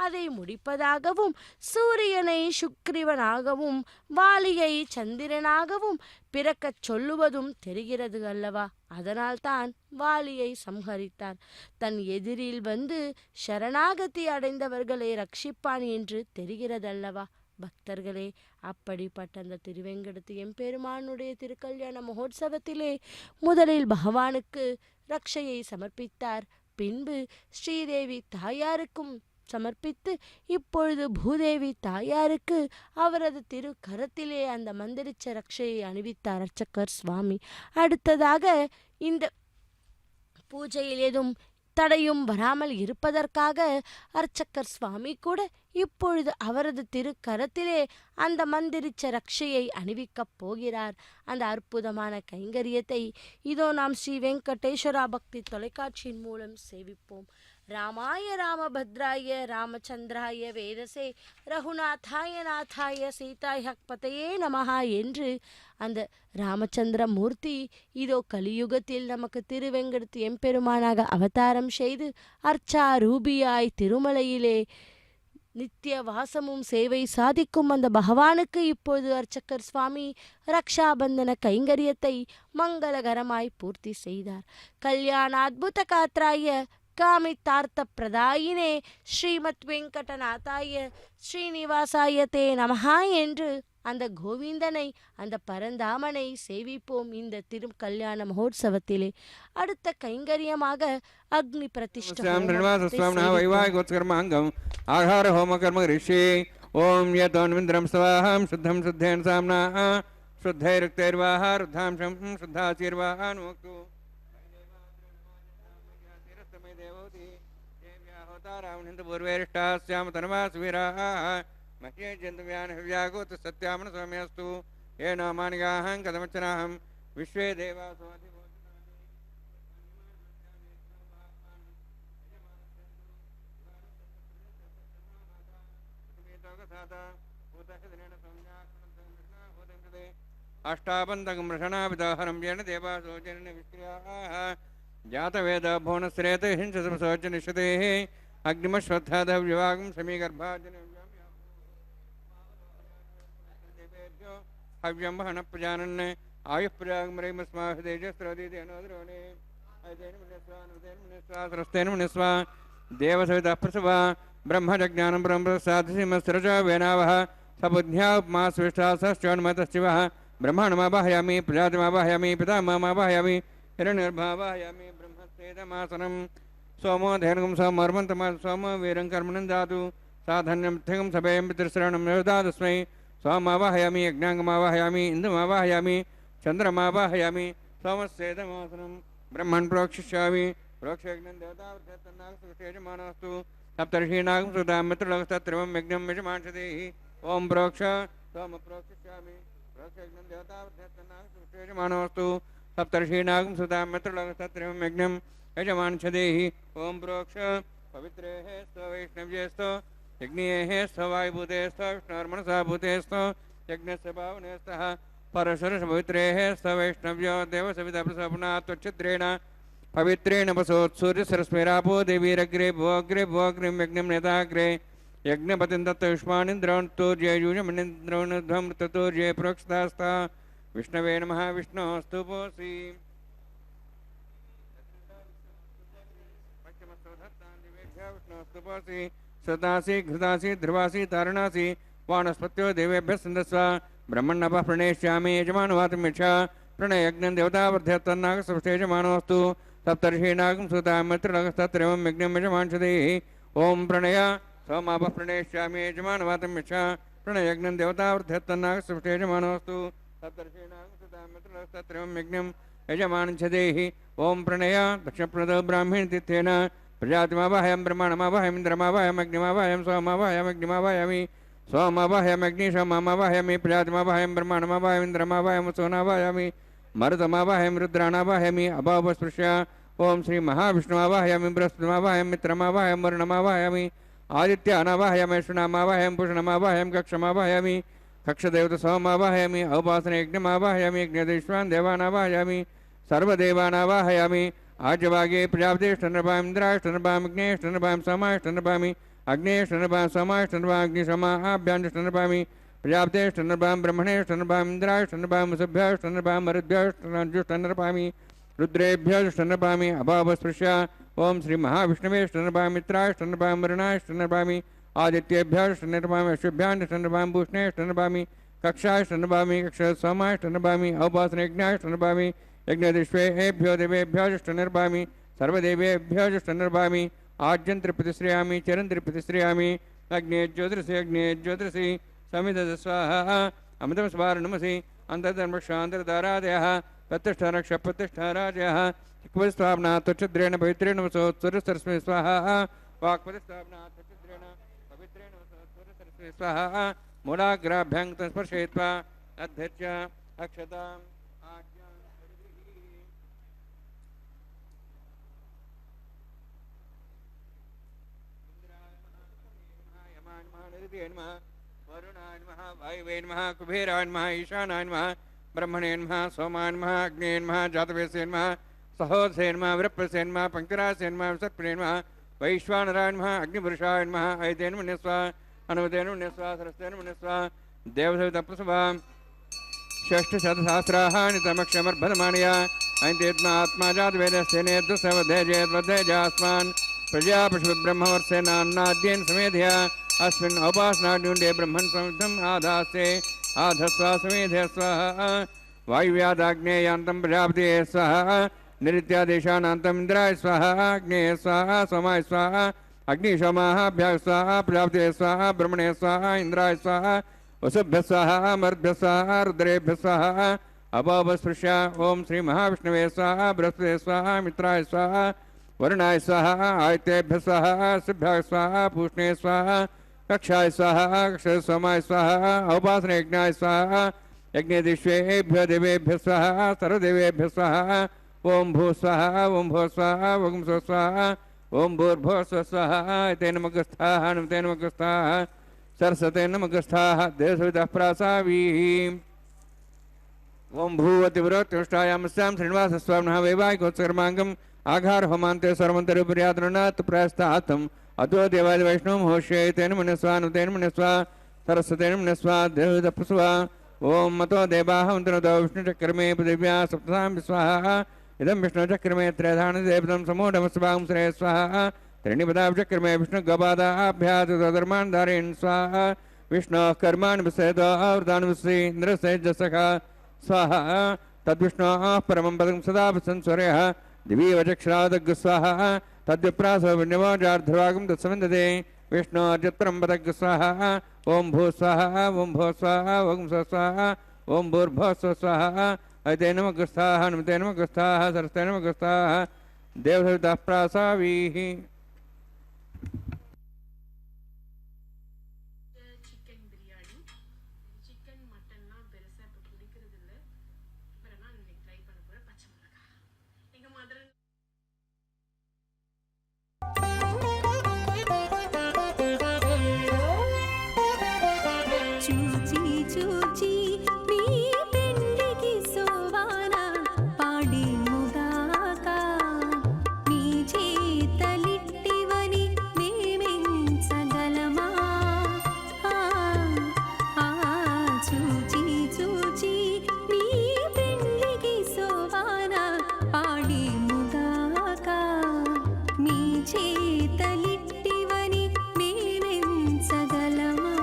அதை முடிப்பதாகவும், சூரியனை சுக்ரீவனாகவும் வாலியை சந்திரனாகவும் பிறக்கச் சொல்லுவதும் தெரிகிறது அல்லவா? அதனால்தான் வாலியை சம்ஹரித்தார். தன் எதிரில் வந்து சரணாகதி அடைந்தவர்களை ரட்சிப்பான் என்று தெரிகிறதல்லவா? பக்தர்களே, அப்படிப்பட்ட அந்த திருவேங்கடத்து எம்பெருமானுடைய திருக்கல்யாண மகோத்சவத்திலே முதலில் பகவானுக்கு ரக்ஷையை சமர்ப்பித்தார். பின்பு ஸ்ரீதேவி தாயாருக்கும் சமர்ப்பித்து இப்பொழுது பூதேவி தாயாருக்கு அவரது திருக்கரத்திலே அந்த மந்திரிச்ச ரக்ஷையை அணிவித்தார் அர்ச்சகர் சுவாமி. அடுத்ததாக இந்த பூஜையில் ஏதும் தடையும் வராமல் இருப்பதற்காக அர்ச்சகர் சுவாமி கூட இப்பொழுது அவரது திருக்கரத்திலே அந்த மந்திரிச்ச ரக்ஷையை அணிவிக்கப் போகிறார். அந்த அற்புதமான கைங்கரியத்தை இதோ நாம் ஸ்ரீ வெங்கடேஸ்வரா பக்தி தொலைக்காட்சியின் மூலம் சேவிப்போம். ராமாய ராமபத்ராய ராமச்சந்திராய வேதசே ரகுநாதாய நாதாய சீதாய பதையே நமஹா என்று அந்த ராமச்சந்திர மூர்த்தி இதோ கலியுகத்தில் நமக்கு திருவெங்கடத்து எம்பெருமானாக அவதாரம் செய்து அர்ச்சா ரூபியாய் திருமலையிலே நித்திய வாசமும் சேவை சாதிக்கும் அந்த பகவானுக்கு இப்பொழுது அர்ச்சகர் சுவாமி ரக்ஷாபந்தன கைங்கரியத்தை மங்களகரமாய் பூர்த்தி செய்தார். கல்யாண அத்புத காத்ராய காமித்தார்த்த பிரதாயினே ஸ்ரீமத் வெங்கடநாதாய ஸ்ரீனிவாசாய தே நமஹா என்று அந்த கோவிந்தனை அந்த பரந்தாமனை சேவிப்போம் இந்த திரு கல்யாண மகோத்சவத்திலே. அடுத்த கைங்கரியமாக அக்னி பிரதிஷ்டம் ஆகார ஹோம கர்ம ரிஷி ஓம் யதோன்விந்திரம் ஸ்வாஹம் சுத்தம் சுத்தேன சாம்னா சுத்தைருக்தைர்வாஹ ருத்தாம்சம் சுத்தாசீர்வாஹ நோக்து पूर्वेष्टास्याम तनवासुवीराः मह्ये जन्तव्यान् हव्यागोत सत्यामन स्वाम्यस्तु ये नामानिगाहं कदमचनाहं विश्वे देवासो अष्टाबन्धकं रषणाविदाहरं येन देवासो जन विष्क्रियाः जातवेद भुवनश्रेत हिंससोच निषदेः अग्निमश्वत्थादव्यवागं समीगर्भाजन हव्यं वहन प्रजानन् आयुः प्रजागमरैमस्माभिदेजस्त्रदिदेनोद्रोणे अयतेन मुनिस्वा देवसवितः प्रसवा ब्रह्मजज्ञानं ब्रह्मसाधसिमस्रज वेनावः सबुद्ध्या उपमास्विष्टा सश्चोन्मतश्चिवः ब्रह्माण्डमावाहयामि प्रजातिमावाहयामि पितामहमावाहयामि हिरण्यर्भावाहयामि ब्रह्मस्तेदमासनं सोमो धेनुगं सोमर्मन्तम सोमो वीरं कर्मणं दातु साधन्यं थिगं सभयं पितृश्रवणं निर्दातस्मै सोमावाहयामि यज्ञाङ्गमावाहयामि इन्दुमावाहयामि चन्द्रमावाहयामि सोमस्तेदमासनं ब्रह्मन् प्रोक्षिष्यामि प्रोक्षयज्ञं देवतावृत्तन्नागसुष्टेजमानस्तु सप्तर्षीणागं सुतां मित्रलोकस्तत्रिवं यज्ञं यजमांसदेहि ओम प्रोक्ष सोम प्रोक्षिष्यामि प्रोक्षयज्ञं देवतावृत्तन्नागसुष्टेजमानस्तु सप्तर्षीणागं सुतां मित्रलोकस्तत्रिवं यज्ञं यजमांसदेहि ओम प्रोक्ष पवित्रेः स्तो वैष्णव्येस्तो यज्ञेः स्तो वायुभूतेस्तो विष्णोर्मनसा भूतेस्तो यज्ञस्य भावनेस्तः परशुरपवित्रेः स्तो वैष्णव्यो देवसवितप्रसपना त्वच्छिद्रेण पवित्रेण वसोत्सूर्यसरस्मेरापो देवीरग्रे भोग्रे भोग्रिं यज्ञं नेताग्रे यज्ञपतिं दत्तयुष्मानिन्द्रोणस्तूर्ययुजमनिन्द्रोणध्वं ततूर्ये प्रोक्षतास्ता विष्णवे नमः विष्णोस्तु पोसि विष्णोस्तु पोसि सदासि घृतासि ध्रुवासि तारणासि वानस्पत्यो देवेभ्यः सन्दस्व ब्रह्मण्णपः प्रणेष्यामि यजमानवातमिच्छा प्रणयज्ञं देवतावर्ध्यत्तन्नागसुष्टेजमानोऽस्तु सप्तर्षीणागं सुतां मित्रलोकस्तत्रिवं यज्ञं यजमांसदेहि ओम प्रणय सोमापः प्रणेष्यामि यजमानवातमिच्छा प्रणयज्ञं देवतावर्ध्यत्तन्नागसुष्टेजमानोऽस्तु सप्तर्षीणागं सुतां मित्रलोकस्तत्रिवं यज्ञं यजमांसदेहि ओम प्रणय दक्षप्रदो ब्राह्मणतीर्थेन प्रजातिमावाहयं ब्रह्माणमावाहयं इन्द्रमावाहयम् अग्निमावाहयं सोमावाहयम् अग्निमावाहयामि सोमावाहयमग्नि सोमावाहयामि प्रजातिमावाहयं ब्रह्माणमावाहयम् इन्द्रमावाहयं सोनावाहयामि मरुतमावाहयं रुद्राणावाहयामि अभावस्पृश्य ओम श्री महाविष्णुमावाहयामि बृहस्पतिमावाहयं मित्रमावाहयं वरुणमावाहयामि आदित्यानावाहयामि शुनामावाहयं पुषणमावाहयं कक्षमावाहयामि कक्षदेवतसोमावाहयामि औपासनयज्ञमावाहयामि यज्ञदेश्वान् देवानावाहयामि सर्वदेवानावाहयामि आजवागे प्रजापतिष्ठनृपां इन्द्राष्टनृपां अग्नेष्टनृपां सोमाष्टनृपामि अग्नेष्टनृपां सोमाष्टनृपां अग्निशमाभ्याण्डष्टनृपामि प्रजापतिष्ठनृपां ब्रह्मणेष्टनृपां इन्द्राष्टनृपां वसुभ्याष्टनृपां मरुद्भ्याष्टनृपामि रुद्रेभ्यष्टनृपामि अभावस्पृश्य ओम श्री महाविष्णवेष्टनृपां मित्राष्टनृपां वरुणाष्टनृपामि आदित्येभ्यष्टनृपामि अश्वभ्याण्डष्टनृपां भूषणेष्टनृपामि कक्षाष्टनृपामि कक्षसोमाष्टनृपामि औपासनयज्ञाष्टनृपामि यज्ञदिष्वेभ्यो देवेभ्योष्टनृपामि सर्वदेवेभ्योष्टनृपामि आज्यन्त्रिप्रतिश्रयामि चरन्त्रिप्रतिश्रयामि अग्ने ज्योतिषि समिधस्वाहा अमृतं स्वारणमसि अन्तर्धर्मक्षान्तरदारादयः प्रतिष्ठारक्षप्रतिष्ठाराजयः स्वाहा त्वच्छिद्रेण पवित्रेण वसोत्सरस्वती स्वाहा वाक्पतिस्वाहा त्वच्छिद्रेण पवित्रेण वसोत्सरस्वती स्वाहा मूलाग्राभ्यां स्पर्शयित्वा अध्यक्ष अक्षताम् वरुणाय नमः वायुवे नमः कुबेराय नमः ईशानाय नमः ब्रह्मणे नमः सोमाय नमः अग्ने नमः जातवेदसे नमः सहोदसे नमः विरप्पसे नमः पंक्तिरासे नमः सर्पणे नमः वैश्वानराय नमः अग्निपुरुषाय नमः ऐतेन मुने स्वाहा अनुमतेन मुने स्वाहा सरस्तेन मुने स्वाहा देवसवितप्रसवा षष्ठशतसहस्राणि तमक्षमर्भदमानया ऐतेत्मा आत्मा जातवेदस्तेनेद्वसवधेजेद्वधेजास्मान् प्रजापशुब्रह्मवर्षेनान्नाद्येन समेधया अस्मिन् औपासनाड्युण्डे ब्रह्मन् संविद्धम् आधास्ते आधस्वा समेधे स्वाहा वायुव्यादाग्नेयान्तं प्रजापते स्वाहा निरित्यादेशानान्तम् इन्द्राय स्वाहा अग्नेय स्वाहा सोमाय स्वाहा अग्निशोमाभ्याः स्वाहा प्रजापते स्वाहा ब्रह्मणे स्वाहा इंद्राय स्वाहा वसुभ्यः स्वाहा मरुद्भ्यः स्वाहा रुद्रेभ्यः स्वाहा अपापस्पृश्य ओम श्री महाविष्णवे स्वाहा बृहस्पते स्वाहा मित्राय स्वाहा वरुणाय स्वाहा आदित्येभ्यः स्वाहा सिभ्याय स्वाहा पूष्णे स्वाहा कक्षाय स्वाहा कक्षाय सोमाय स्वाहा औपासनयज्ञाय स्वाहा यज्ञेदिष्वेभ्यो देवेभ्यः स्वाहा सर्वदेवेभ्यः स्वाहा ओम भू स्वाहा ओम भो स्वाहा ओम सो स्वाहा ओम भूर्भुवः स्वाहा तेन मगस्थाः तेन मगस्थाः सरस्वतेन मगस्थाः देवसवितः प्रासावीः ओम भूवतिवरोत्तिष्ठायामस्यां श्रीनिवासस्वामिनः वैवाहिकोत्सर्माङ्गम् आघार होमान्ते सर्वन्तरूपरियातृणात् प्रयस्तातम् अतो देवादि वैष्णवं होष्ये तेन मुनिस्वा नुतेन मुनिस्वा सरस्वतेन मुनिस्वा देवदप्रसवा ओम मतो देवाः उन्तनतो विष्णुचक्रमे पृथिव्या सप्तसां स्वाहा इदं विष्णुचक्रमे त्रयधानि देवतं समूढमस्वां श्रेय स्वाहा त्रीणिपदाचक्रमे विष्णुगपादाभ्याधर्मान् धारयन् स्वाहा विष्णोः कर्माणि विषयतो आवृतानि विश्री इन्द्रसेजसखा स्वाहा तद्विष्णोः परमं पदं सदा संस्वर्यः दिवी वचक्षरादग् स्वाहा तद्विप्रासो विन्यमोजार्धवागं तत्सविन्दते विष्णोर्जत्परं पदग् स्वाहा ओम भू स्वाहा ओम भो स्वाहा ओम स्व स्वाहा ओम भूर्भुवः स्वाहा ऐतेन मगस्थाः अनुमतेन मगस्थाः सरस्तेन मगस्थाः देवसवितः प्रासावीः சிக்கன் பிரியாணி சிக்கன் மட்டன்லாம் பெருசாக இப்போ பிடிக்கிறது இல்லை அப்புறம் நான் இன்னைக்கு ட்ரை பண்ண போகிறேன் பச்சை மிளகாய் எங்கள் மதுரை చూచి చూచి నీ పెండికి సోవానా పాడి ముగాక నీ చేతలిట్టివని మేమెంచగలమా చూచి చూచి నీ పెండికి సోవానా పాడి ముగాక నీ చేతలిట్టివని మేమెంచగలమా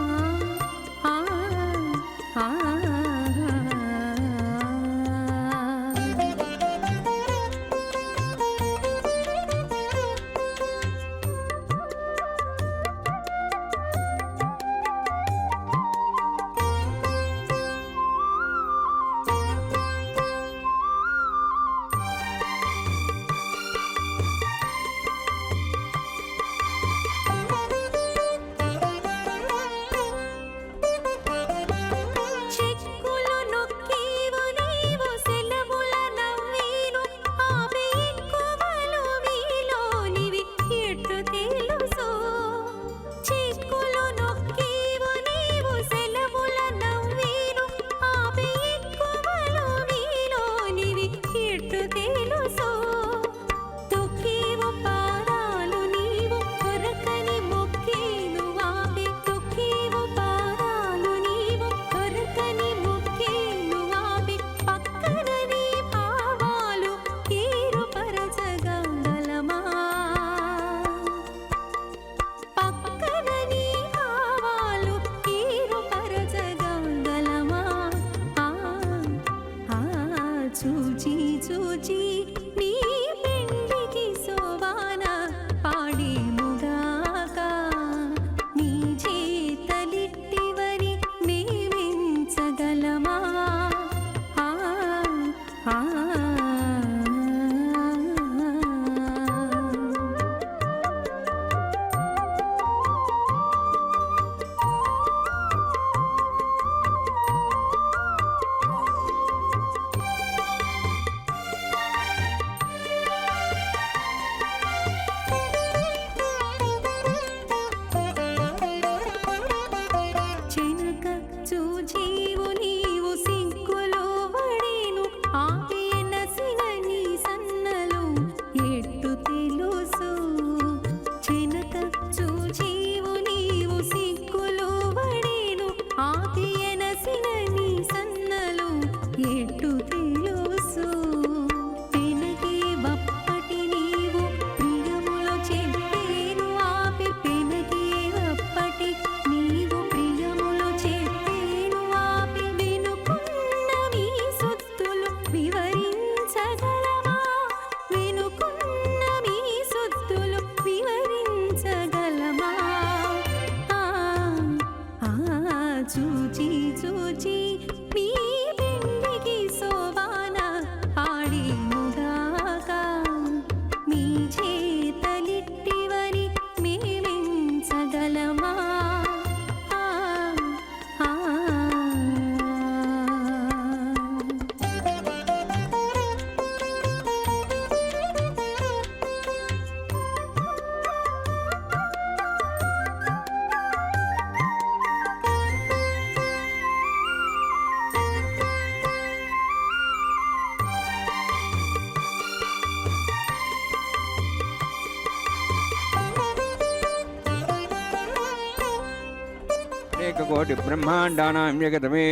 अनेककोटिब्रह्माण्डानां जगतमे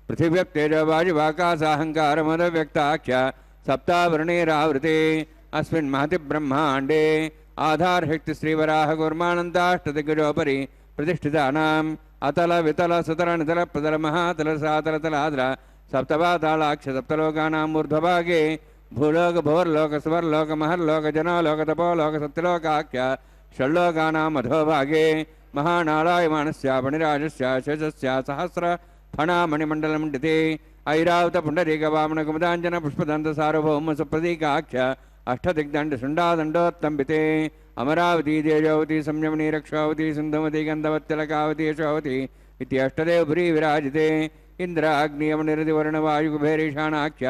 पृथिव्यप्तेजवायुवाकाशाहङ्कारमदव्यक्ताख्य सप्तावर्णैरावृते अस्मिन् महति ब्रह्माण्डे आधारशक्तिश्रीवराहकूर्मानन्ताष्टदिग्गजोपरि प्रतिष्ठितानाम् अतल वितल सुतल नितल प्रतल महातल सातल तलाद्र सप्तपातालाक्ष सप्तलोकानां ऊर्ध्वभागे भूलोक भोर्लोक सुवर्लोक महर्लोक जनलोक तपोलोक सत्यलोकाख्य षड्लोकानाम् अधोभागे महानारायमाणस्य फणिराजस्य शेषस्य सहस्र फणामणिमण्डलमण्डिते ऐरावत पुण्डरीकवामनकुमुदाञ्जन पुष्पदन्त सार्वभौम सुप्रतीकाख्य अष्टदिग्दण्डशुण्डादण्डोत्तम्बिते अमरावती तेजोवती संयमनी रक्षावती सिन्धुमती गन्धवत्यलकावती यशोवती इति अष्टदेवपुरी विराजिते इंद्र अग्नियमनिरतिवर्णवायुकुबेरीशानाख्य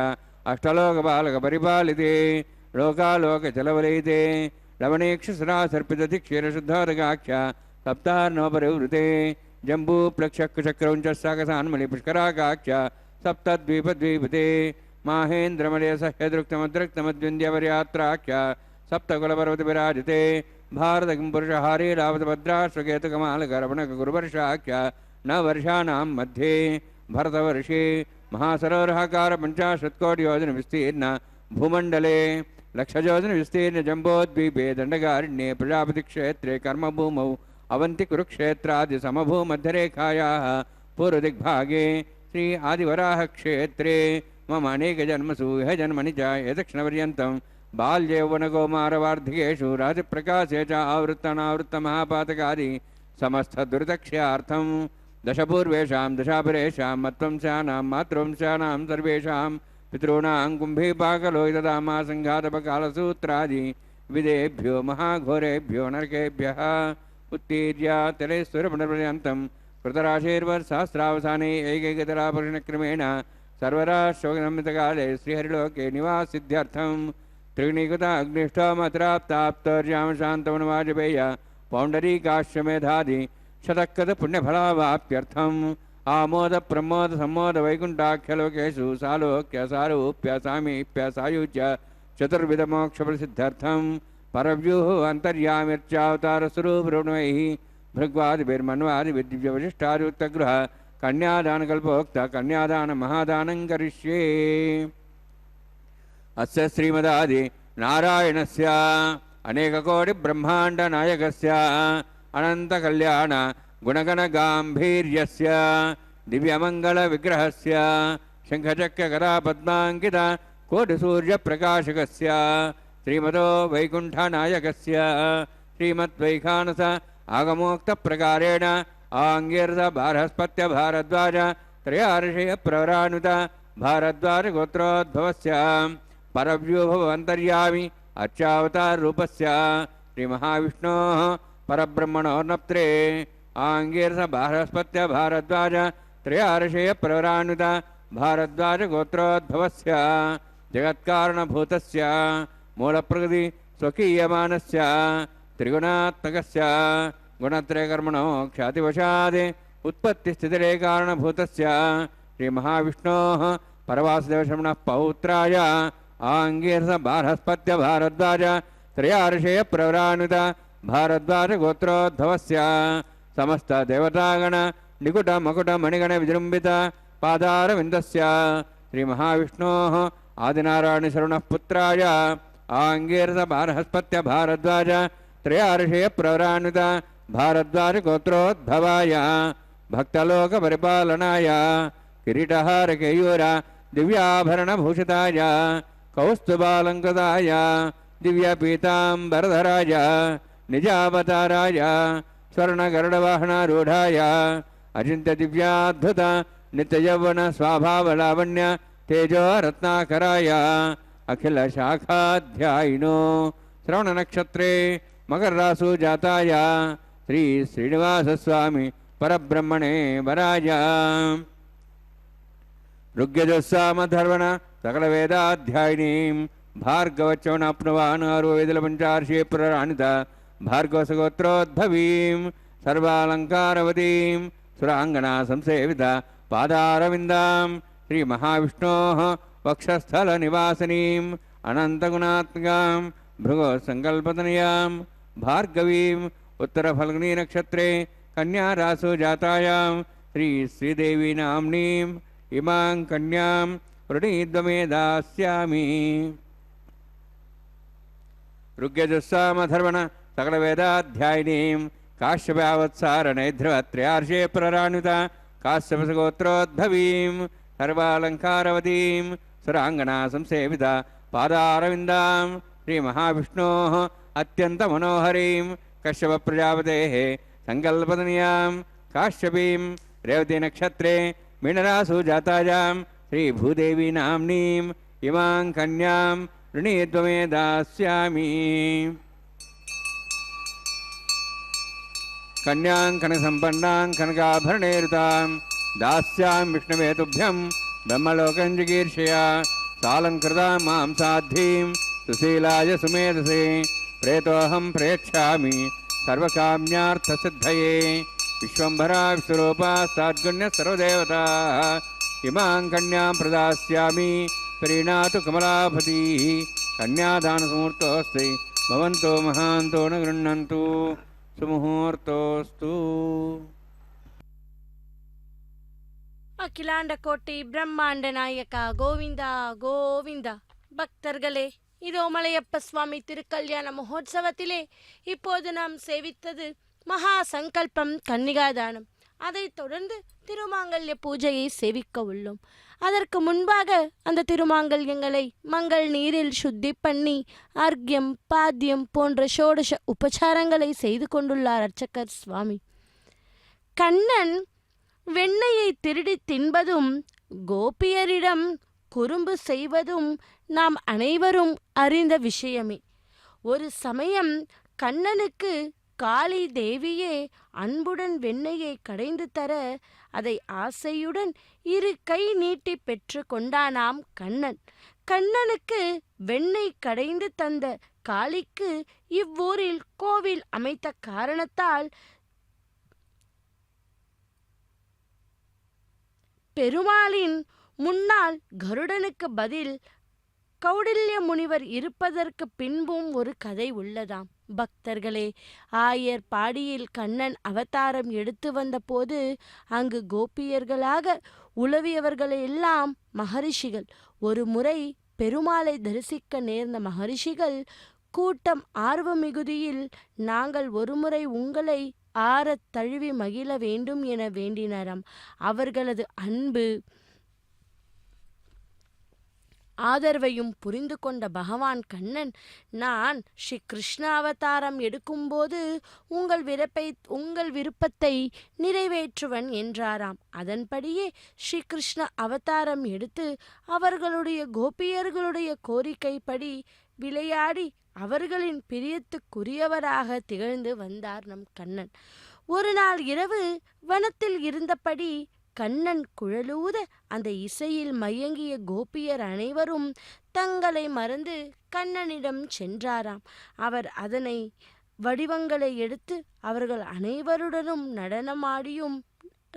अष्टलोकपालकपरिपालिते लोकालोकचलवलयिते लवणेक्षुसुरासर्पितधिक्षीरशुद्धोदकाख्य सप्तार्णोपरिवृते जम्बूप्लक्षक्कुचक्रौञ्चस्साकसान्मलिपुष्कराकाख्य सप्तद्वीपद्वीपते माहेन्द्रमलयसह्यदृक्तमदृक्तमद्विन्द्यवर्यात्राख्य सप्तकुलपर्वतविराजिते भारतकिंपुरुषहारी रावतभद्राश्वकेतकमालकरमणकगुरुवर्षाख्य न वर्षाणां मध्ये भरतवर्षे महासरोवराकार 50 विस्तीर्ण भूमण्डले लक्षयोजनविस्तीर्ण जम्बोद्वीपे दण्डकारण्ये प्रजापतिक्षेत्रे कर्मभूमौ अवन्ति कुरुक्षेत्रादि समभूमध्यरेखायाः पूर्वदिग्भागे श्री आदिवराहक्षेत्रे मम अनेकजन्मसु इह जन्मनि च यदक्षिणपर्यन्तं बाल्यौवनकौमारवार्धिकेषु राजप्रकाशे च आवृत्तनावृत्तमहापातकादि समस्तदुरितक्ष्यार्थं दशपूर्वेषां दशापरेषां मत्वंशानां मातृवंशानां सर्वेषां पितॄणां कुम्भीपाकलोहितदामासङ्घातपकालसूत्रादि विदेभ्यो महाघोरेभ्यो नरकेभ्यः उत्तीर्य तिलेश्वरपुनर्पर्यन्तं कृतराशेर्वर्षसहस्रावसाने एकैकतरापरिणक्रमेण सर्वराशोकसंहितकाले श्रीहरिलोके निवासिद्ध्यर्थं त्रिगुणीकृत अग्निष्टोमत्राप्ताप्तर्यामशान्तवनवाजपेय पौण्डरीकाश्वमेधादि शतकृत पुण्यफलावाप्त्यर्थम् आमोद प्रमोद सम्मोद वैकुण्ठाख्यलोकेषु सालोक्य सारूप्य सामीप्य सायुज्य चतुर्विधमोक्षप्रसिद्ध्यर्थं परव्यूः अन्तर्यामिर्चावतारस्वरूपरुणैः भृग्वादिभिर्मन्वादिभिर्दिव्यवशिष्टादियुक्तगृह कन्यादानकल्पोक्त कन्यादान महादानं करिष्ये। अस्य श्रीमदादि नारायणस्य अनेककोटिब्रह्माण्डनायकस्य अनन्तकल्याण गुणगणगाम्भीर्यस्य दिव्यमङ्गलविग्रहस्य शङ्खचक्रकरापद्माङ्कित कोटिसूर्यप्रकाशकस्य श्रीमतो वैकुण्ठनायकस्य श्रीमद्वैखानस आगमोक्तप्रकारेण आङ्गीर्ध बारहस्पत्य भारद्वाज त्रयार्षय प्रवरानुत भारद्वाज गोत्रोद्भवस्य परव्यूभवन्तर्यामि अर्चावताररूपस्य श्रीमहाविष्णोः परब्रह्मणोर्नप्त्रे आङ्गीर्ध बारहस्पत्य भारद्वाज त्रयार्षय प्रवरानुत भारद्वाज गोत्रोद्भवस्य जगत्कारणभूतस्य मूलप्रकृति स्वकीयमानस्य त्रिगुणात्मकस्य गुणत्रयकर्मणो ख्यातिवशात् उत्पत्तिस्थितिरे कारणभूतस्य श्रीमहाविष्णोः परवासुदेवशर्मणः पौत्राय आङ्गीर्ध बारहस्पत्य भारद्वाज त्रयार्षय प्रवरानुत भारद्वाज गोत्रोद्भवस्य समस्त देवतागण निकुट मकुट मणिगण विजृम्भित पादारविन्दस्य श्रीमहाविष्णोः आदिनारायणशरणः पुत्राय आङ्गीर्ध बारहस्पत्य भारद्वाज त्रयार्षय प्रवरानुत भारद्वाज गोत्रोद्भवाय भक्तलोकपरिपालनाय किरीटहार केयूर दिव्याभरणभूषिताय कौस्तुभालङ्कृताय दिव्यपीताम्बरधराय निजावताराय स्वर्णगरुडवाहनारूढाय अचिन्त्यदिव्याद्भुत नित्ययौवन स्वाभावलावण्य तेजो रत्नाकराय अखिलशाखाध्यायिनो श्रवणनक्षत्रे मकररासु जाताय श्री श्रीनिवासस्वामी परब्रह्मणे वराय ऋग्यजुस्सामधर्वण सकलवेदाध्यायिनीं भार्गवच्चवनाप्नुवान् आरुवेदलपञ्चार्षे पुराणित भार्गवसगोत्रोद्भवीं सर्वालङ्कारवतीं सुराङ्गना संसेवित पादारविन्दां श्रीमहाविष्णोः वक्षस्थलनिवासिनीम् अनन्तगुणात्मकां भृगोसङ्कल्पतनयां भार्गवीम् उत्तरफल्गुनी नक्षत्रे कन्यारासु जातायां श्री श्रीदेवी नाम्नीं इमां कन्यां वृणीद्वमे दास्यामि। ऋग्यजुस्सामधर्वण सकलवेदाध्यायिनीं काश्यपावत्सारणैध्रवत्र्यार्षे प्रराणुता काश्यपसगोत्रोद्भवीं सर्वालङ्कारवतीं सुराङ्गना संसेविता पादारविन्दां श्रीमहाविष्णोः अत्यन्तमनोहरीं कश्यपप्रजापतेः सङ्कल्पतनयां काश्यपीं रेवतीनक्षत्रे मीनरासु जातायां श्रीभूदेवी नाम्नीं इमां कन्यां ऋणीद्वमे दास्यामि। कन्यां कनकसम्पन्नां कनकाभरणैरुतां दास्यामि विष्णवे तुभ्यं ब्रह्मलोकं जिगीर्षया सालङ्कृतां मां साध्वीं सुशीलाय सुमेधसे प्रेतोऽहं प्रेक्ष्यामि सर्वकाम्यार्थसिद्धये विश्वम्भरा विश्वरूपा साद्गुण्यः सर्वदेवताः इमां कन्यां प्रदास्यामि प्रीणातु कमलापतिः कन्यादानसमुहूर्तोऽस्ति भवन्तो महान्तो न गृह्णन्तु சுமுகூர்த்தோஸ்து. அகிலாண்ட கோட்டை பிரம்மாண்ட நாயக்கா கோவிந்தா கோவிந்தா. பக்தர்களே, இதோ மலையப்ப சுவாமி திருக்கல்யாண மகோத்சவத்திலே இப்போது நாம் சேவித்தது மகா சங்கல்பம் கன்னிகாதானம். அதைத் தொடர்ந்து திருமாங்கல்ய பூஜையை சேவிக்க உள்ளோம். அதற்கு முன்பாக அந்த திருமாங்கல்யங்களை மங்கள் நீரில் சுத்தி பண்ணி அர்க்யம் பாத்தியம் போன்ற ஷோடச உபச்சாரங்களை செய்து கொண்டுள்ளார் அர்ச்சகர் சுவாமி. கண்ணன் வெண்ணெயை திருடி தின்பதும் கோபியரிடம் குறும்பு செய்வதும் நாம் அனைவரும் அறிந்த விஷயமே. ஒரு சமயம் கண்ணனுக்கு காளி தேவியே அன்புடன் வெண்ணெயை கடைந்து தர அதை ஆசையுடன் இரு கை நீட்டி பெற்று கொண்டானாம் கண்ணன். கண்ணனுக்கு வெண்ணெய் கடைந்து தந்த காளிக்கு இவ்வூரில் கோவில் அமைத்த காரணத்தால் பெருமாளின் முன்னால் கருடனுக்கு பதில் கௌடில்ய முனிவர் இருப்பதற்கு பின்பும் ஒரு கதை உள்ளதாம். பக்தர்களே, ஆயர் பாடியில் கண்ணன் அவதாரம் எடுத்து வந்த போது அங்கு கோபியர்களாக உலவியவர்களெல்லாம் மகரிஷிகள். ஒரு முறை பெருமாளை தரிசிக்க நேர்ந்த மகரிஷிகள் கூட்டம் ஆர்வ மிகுதியில் நாங்கள் ஒருமுறை உங்களை ஆறத் தழுவி மகிழ வேண்டும் என வேண்டினராம். அவர்களது அன்பு ஆதரவையும் புரிந்து கொண்ட பகவான் கண்ணன், நான் ஸ்ரீ கிருஷ்ண அவதாரம் எடுக்கும்போது உங்கள் விருப்பத்தை நிறைவேற்றுவன் என்றாராம். அதன்படியே ஸ்ரீ கிருஷ்ண அவதாரம் எடுத்து அவர்களுடைய கோபியர்களுடைய கோரிக்கைப்படி விளையாடி அவர்களின் பிரியத்துக்குரியவராக திகழ்ந்து வந்தார் நம் கண்ணன். ஒரு நாள் இரவு வனத்தில் இருந்தபடி கண்ணன் குழலூத அந்த இசையில் மயங்கிய கோபியர் அனைவரும் தங்களை மறந்து கண்ணனிடம் சென்றாராம். அவர் அதனை வடிவங்களை எடுத்து அவர்கள் அனைவருடனும் நடனமாடியும்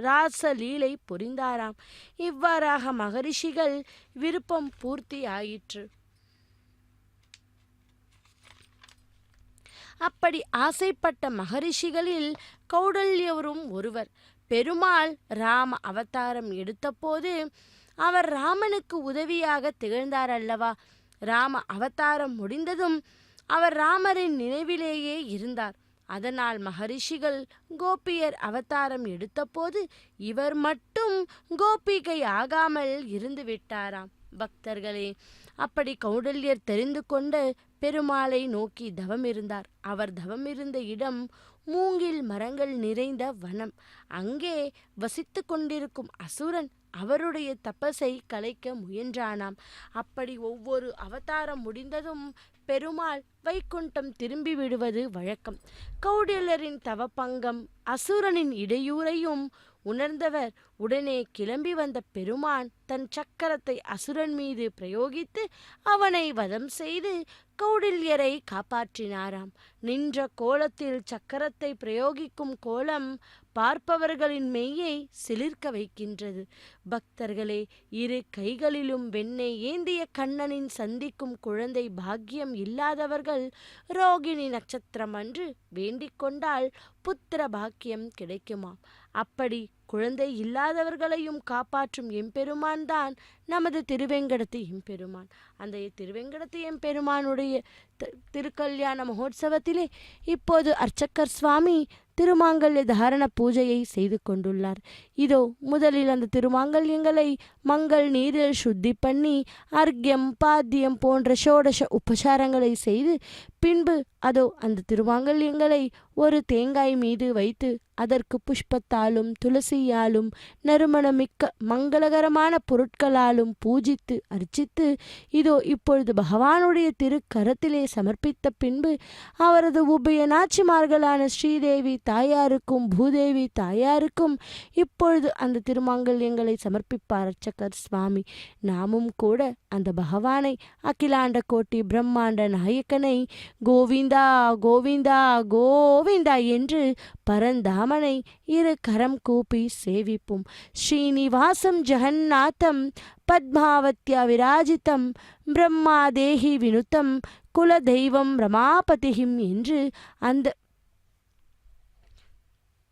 ராசலீலை புரிந்தாராம். இவ்வாறாக மகரிஷிகள் விருப்பம் பூர்த்தி ஆயிற்று. அப்படி ஆசைப்பட்ட மகரிஷிகளில் கௌடல்யவரும் ஒருவர். பெருமாள் ராம அவதாரம் எடுத்தபோது அவர் ராமனுக்கு உதவியாக திகழ்ந்தார் அல்லவா. ராம அவதாரம் முடிந்ததும் அவர் ராமரின் நினைவிலேயே இருந்தார். அதனால் மகரிஷிகள் கோபியர் அவதாரம் எடுத்தபோது இவர் மட்டும் கோபிகை ஆகாமல் இருந்து விட்டாராம். பக்தர்களே, அப்படி கௌடல்யர் தெரிந்து கொண்டு பெருமாளை நோக்கி தவமிருந்தார். அவர் தவமிருந்த இடம் மூங்கில் மரங்கள் நிறைந்த வனம். அங்கே வசித்து கொண்டிருக்கும் அசுரன் அவருடைய தபஸை கலைக்க முயன்றானாம். அப்படி ஒவ்வொரு அவதாரம் முடிந்ததும் பெருமாள் வைகுண்டம் திரும்பி விடுவது வழக்கம். கௌடல்யரின் தவபங்கம் அசுரனின் இடையூறையும் உணர்ந்தவர் உடனே கிளம்பி வந்த பெருமான் தன் சக்கரத்தை அசுரன் மீது பிரயோகித்து அவனை வதம் செய்து கௌடில்யரை காப்பாற்றினாராம். நின்ற கோலத்தில் சக்கரத்தை பிரயோகிக்கும் கோலம் பார்ப்பவர்களின் மெய்யை சிலிர்க்க வைக்கின்றது. பக்தர்களே, இரு கைகளிலும் வெண்ணெய் ஏந்திய கண்ணனின் சந்திக்கும் குழந்தை பாக்கியம் இல்லாதவர்கள் தம்பதிகள் ரோகிணி நட்சத்திரம் அன்று வேண்டிக் கொண்டால் புத்திர பாக்கியம் கிடைக்குமாம். அப்படி குழந்தை இல்லாதவர்களையும் காப்பாற்றும் எம்பெருமான் தான் நமது திருவேங்கடத்து எம்பெருமான். அந்த திருவேங்கடத்து எம்பெருமானுடைய திருக்கல்யாண மகோத்சவத்திலே இப்போது அர்ச்சகர் சுவாமி திருமாங்கல்ய தாரண பூஜையை செய்து கொண்டுள்ளார். இதோ முதலில் அந்த திருமாங்கல்யங்களை மங்கள் நீரில் சுத்தி பண்ணி அர்க்யம் பாத்தியம் போன்ற ஷோடச உபசாரங்களை செய்து பின்பு அதோ அந்த திருமாங்கல்யங்களை ஒரு தேங்காய் மீது வைத்து அதற்கு புஷ்பத்தாலும் துளசியாலும் நறுமணமிக்க மங்களகரமான பொருட்களாலும் பூஜித்து அர்ச்சித்து இதோ இப்பொழுது பகவானுடைய திருக்கரத்திலே சமர்ப்பித்த பின்பு அவரது உபய நாச்சிமார்களான ஸ்ரீதேவி தாயாருக்கும் பூதேவி தாயாருக்கும் இப்பொழுது அந்த திருமாங்கல்யங்களை சமர்ப்பிப்பார் அர்ச்சகர் சுவாமி. நாமும் கூட அந்த பகவானை அகிலாண்ட கோட்டி பிரம்மாண்ட நாயக்கனை கோவிந்தா கோவிந்தா கோவிந்தா என்று பரந்தாமனை இரு கரம் கூப்பி சேவிப்போம். ஸ்ரீனிவாசம் ஜெகநாதம் பத்மாவத்யா விராஜிதம் பிரம்மாதேஹி வினுத்தம் குலதெய்வம் ரமாபதிஹிம் என்று அந்த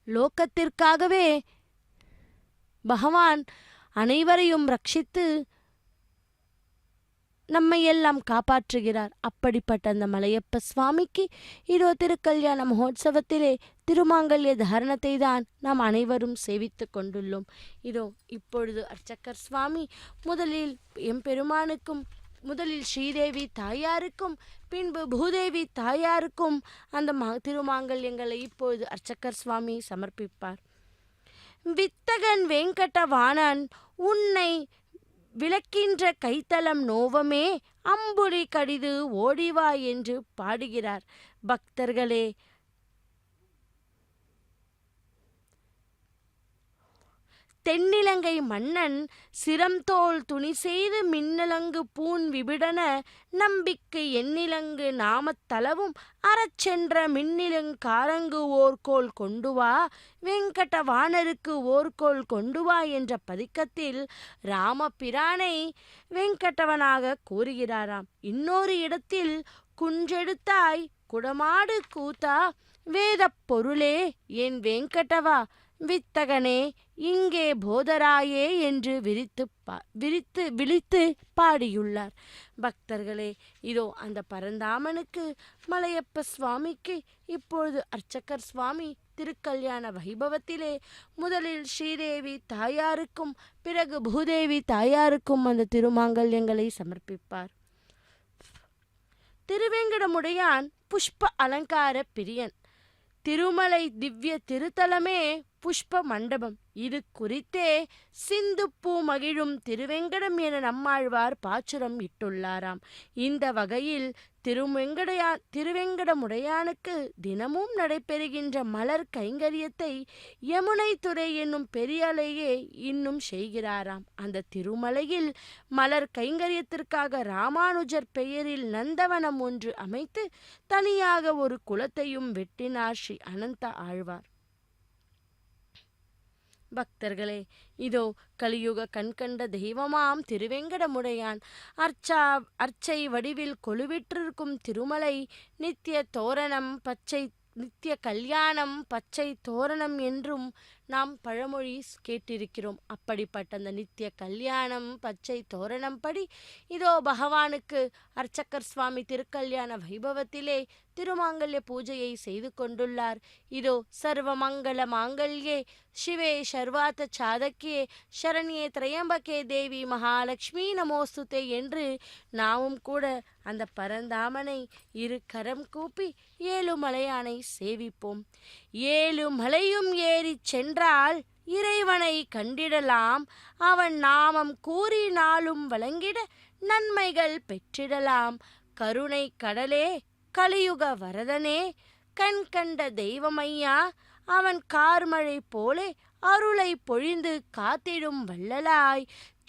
லோகத்திற்காகவே பகவான் அனைவரையும் ரட்சித்து நம்மை எல்லாம் காப்பாற்றுகிறார். அப்படிப்பட்ட அந்த மலையப்ப சுவாமிக்கு இதோ திருக்கல்யாண மகோத்சவத்திலே திருமாங்கல்ய தாரணத்தை தான் நாம் அனைவரும் சேவித்து கொண்டுள்ளோம். இதோ இப்பொழுது அர்ச்சகர் சுவாமி முதலில் எம்பெருமானுக்கும் முதலில் ஸ்ரீதேவி தாயாருக்கும் பின்பு பூதேவி தாயாருக்கும் அந்த திருமாங்கல்யங்களை இப்பொழுது அர்ச்சகர் சுவாமி சமர்ப்பிப்பார். வித்தகன் வெங்கடவாணன் உன்னை விளக்கின்ற கைத்தலம் நோவமே அம்புலி கடிது ஓடிவா என்று பாடுகிறார். பக்தர்களே, தென்னிலங்கை மன்னன் சிரம்தோல் துணி செய்து மின்னலங்கு பூன் விபிடன நம்பிக்கை எண்ணிலங்கு நாமத்தளவும் அறச்சென்ற மின்னிலங்காரங்கு ஓர்கோல் கொண்டுவா வெங்கடவாணருக்கு ஓர்கோல் கொண்டுவா என்ற பதிக்கத்தில் ராமபிரானை வெங்கடவனாக கூறுகிறாராம். இன்னொரு இடத்தில் குன்றெடுத்தாய் குடமாடு கூத்தா வேதப் பொருளே என் வெங்கடவா வித்தகனே இங்கே போதராயே என்று விழித்து பாடியுள்ளார். பக்தர்களே, இதோ அந்த பரந்தாமனுக்கு மலையப்ப சுவாமிக்கு இப்பொழுது அர்ச்சகர் சுவாமி திருக்கல்யாண வைபவத்திலே முதலில் ஸ்ரீதேவி தாயாருக்கும் பிறகு பூதேவி தாயாருக்கும் அந்த திருமாங்கல்யங்களை சமர்ப்பிப்பார். திருவேங்கடமுடையான் புஷ்ப அலங்கார பிரியன். திருமலை திவ்ய திருத்தலமே புஷ்ப மண்டபம். இது குறித்தே சிந்து பூ மகிழும் திருவேங்கடம் என நம்மாழ்வார் பாச்சுரம் இட்டுள்ளாராம். இந்த வகையில் திருவேங்கடமுடையானுக்கு தினமும் நடைபெறுகின்ற மலர் கைங்கரியத்தை யமுனை துறை என்னும் பெரியாலேயே இன்னும் செய்கிறாராம். அந்த திருமலையில் மலர் கைங்கரியத்திற்காக ராமானுஜர் பெயரில் நந்தவனம் ஒன்று அமைத்து தனியாக ஒரு குளத்தையும் வெட்டினார் ஸ்ரீ அனந்த ஆழ்வார். பக்தர்களே, இதோ கலியுக கண்கண்ட தெய்வமாம் திருவேங்கடமுடையான் அர்ச்சை வடிவில் கொலுவிற்றிருக்கும் திருமலை நித்திய தோரணம் பச்சை நித்திய கல்யாணம் பச்சை தோரணம் என்றும் நாம் பழமொழி கேட்டிருக்கிறோம். அப்படிப்பட்ட அந்த நித்திய கல்யாணம் பச்சை தோரணம் படி இதோ பகவானுக்கு அர்ச்சகர் சுவாமி திருக்கல்யாண வைபவத்திலே திருமாங்கல்ய பூஜையை செய்து கொண்டுள்ளார். இதோ சர்வமங்கல மாங்கல்யே சிவே சர்வார்த்த சாதக்கியே சரண்யே திரையம்பகே தேவி மகாலட்சுமி நமோஸ்துதே என்று நாமும் கூட அந்த பரந்தாமனை இரு கரம் கூப்பி ஏழுமலையானை சேவிப்போம். ஏழு மலையும் ஏறிச் சென்றால் இறைவனை கண்டிடலாம். அவன் நாமம் கூறி நாளும் வழங்கிட நன்மைகள் பெற்றிடலாம். கருணை கடலே கலியுக வரதனே கண் கண்ட தெய்வமையா அவன் கார்மழை போலே அருளை பொழிந்து காத்திடும் வள்ளலாய்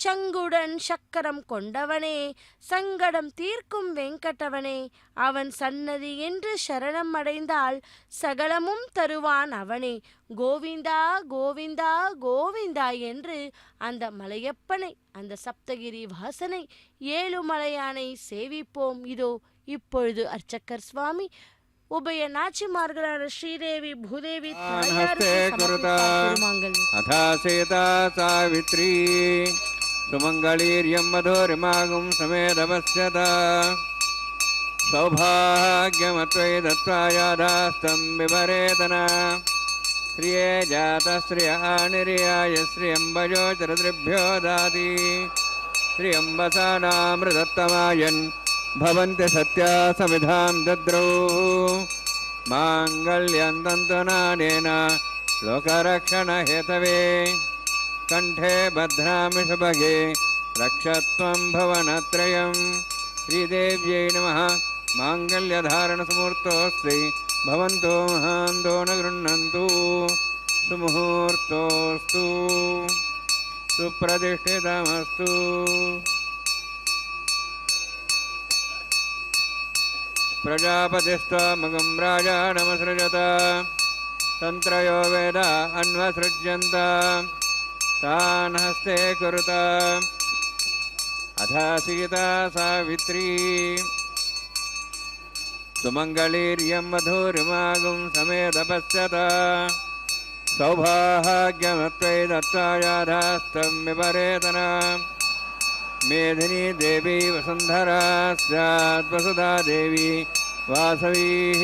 சங்குடன் சக்கரம் கொண்டவனே சங்கடம் தீர்க்கும் வெங்கடவனே அவன் சன்னதி என்று சரணம் அடைந்தால் சகலமும் தருவான் அவனே. கோவிந்தா கோவிந்தா கோவிந்தா என்று அந்த மலையப்பனை அந்த சப்தகிரி வாசனை ஏழுமலையானை சேவிப்போம். இதோ இப்பொழுது அர்ச்சகர் சுவாமி உபய நாச்சிமார்களான ஸ்ரீதேவி பூதேவி हस्ते कुरुता अथा सीता सावित्री सुमङ्गलीर्यं मधुरिमागुं समेदपश्यत सौभाग्यमत्वै दत्त्वा यादास्तं विपरेतना श्रिये जातश्रियः निर्याय श्रियम्बयोचरद्रिभ्यो दाति श्रियम्बसानामृतत्तमायन् भवन्ति सत्या समिधां दद्रौ माङ्गल्यं तन्तुनानेन लोकरक्षणहेतवे कण्ठे बध्नामि सुभगे रक्षत्वं भवनत्रयं श्रीदेव्यै नमः माङ्गल्यधारणसमुहूर्तोऽस्ति भवन्तो महान्तो न गृह्णन्तु सुमुहूर्तोऽस्तु सुप्रतिष्ठितमस्तु प्रजापतिस्त्वमगं राजानमसृजत तन्त्रयो वेद अन्वसृज्यन्त तान् हस्ते कुरुत अथ सीता सावित्री सुमङ्गलीर्यं मधुरिमागुं समेदपश्यत सौभाग्यमत्वै दत्त्वा यादास्तं विपरेतना मेधिनी देवी वसुन्धरा स्यात् वसुधा देवी वासवीः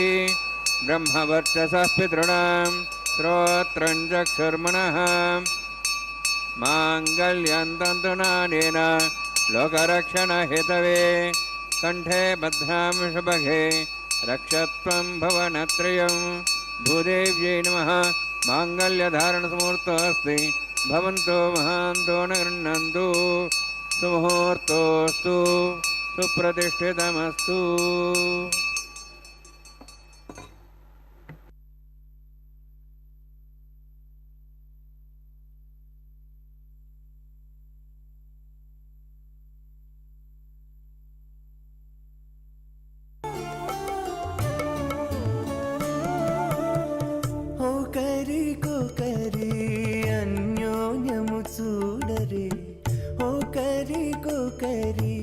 ब्रह्मवर्चसः पितॄणां श्रोत्रं चक्षुर्मनः माङ्गल्यं तन्तुनानेन लोकरक्षणहेतवे कण्ठे बध्नामि सुभगे रक्षत्वं भवनत्रयं भूदेव्यै नमः माङ्गल्यधारणसमुहूर्तोऽस्ति भवन्तो महान्तो न गृह्णन्तु सुमुहूर्तोऽस्तु सुप्रतिष्ठितमस्तु అన్యోన్యము చూడరే ఒకరికొకరి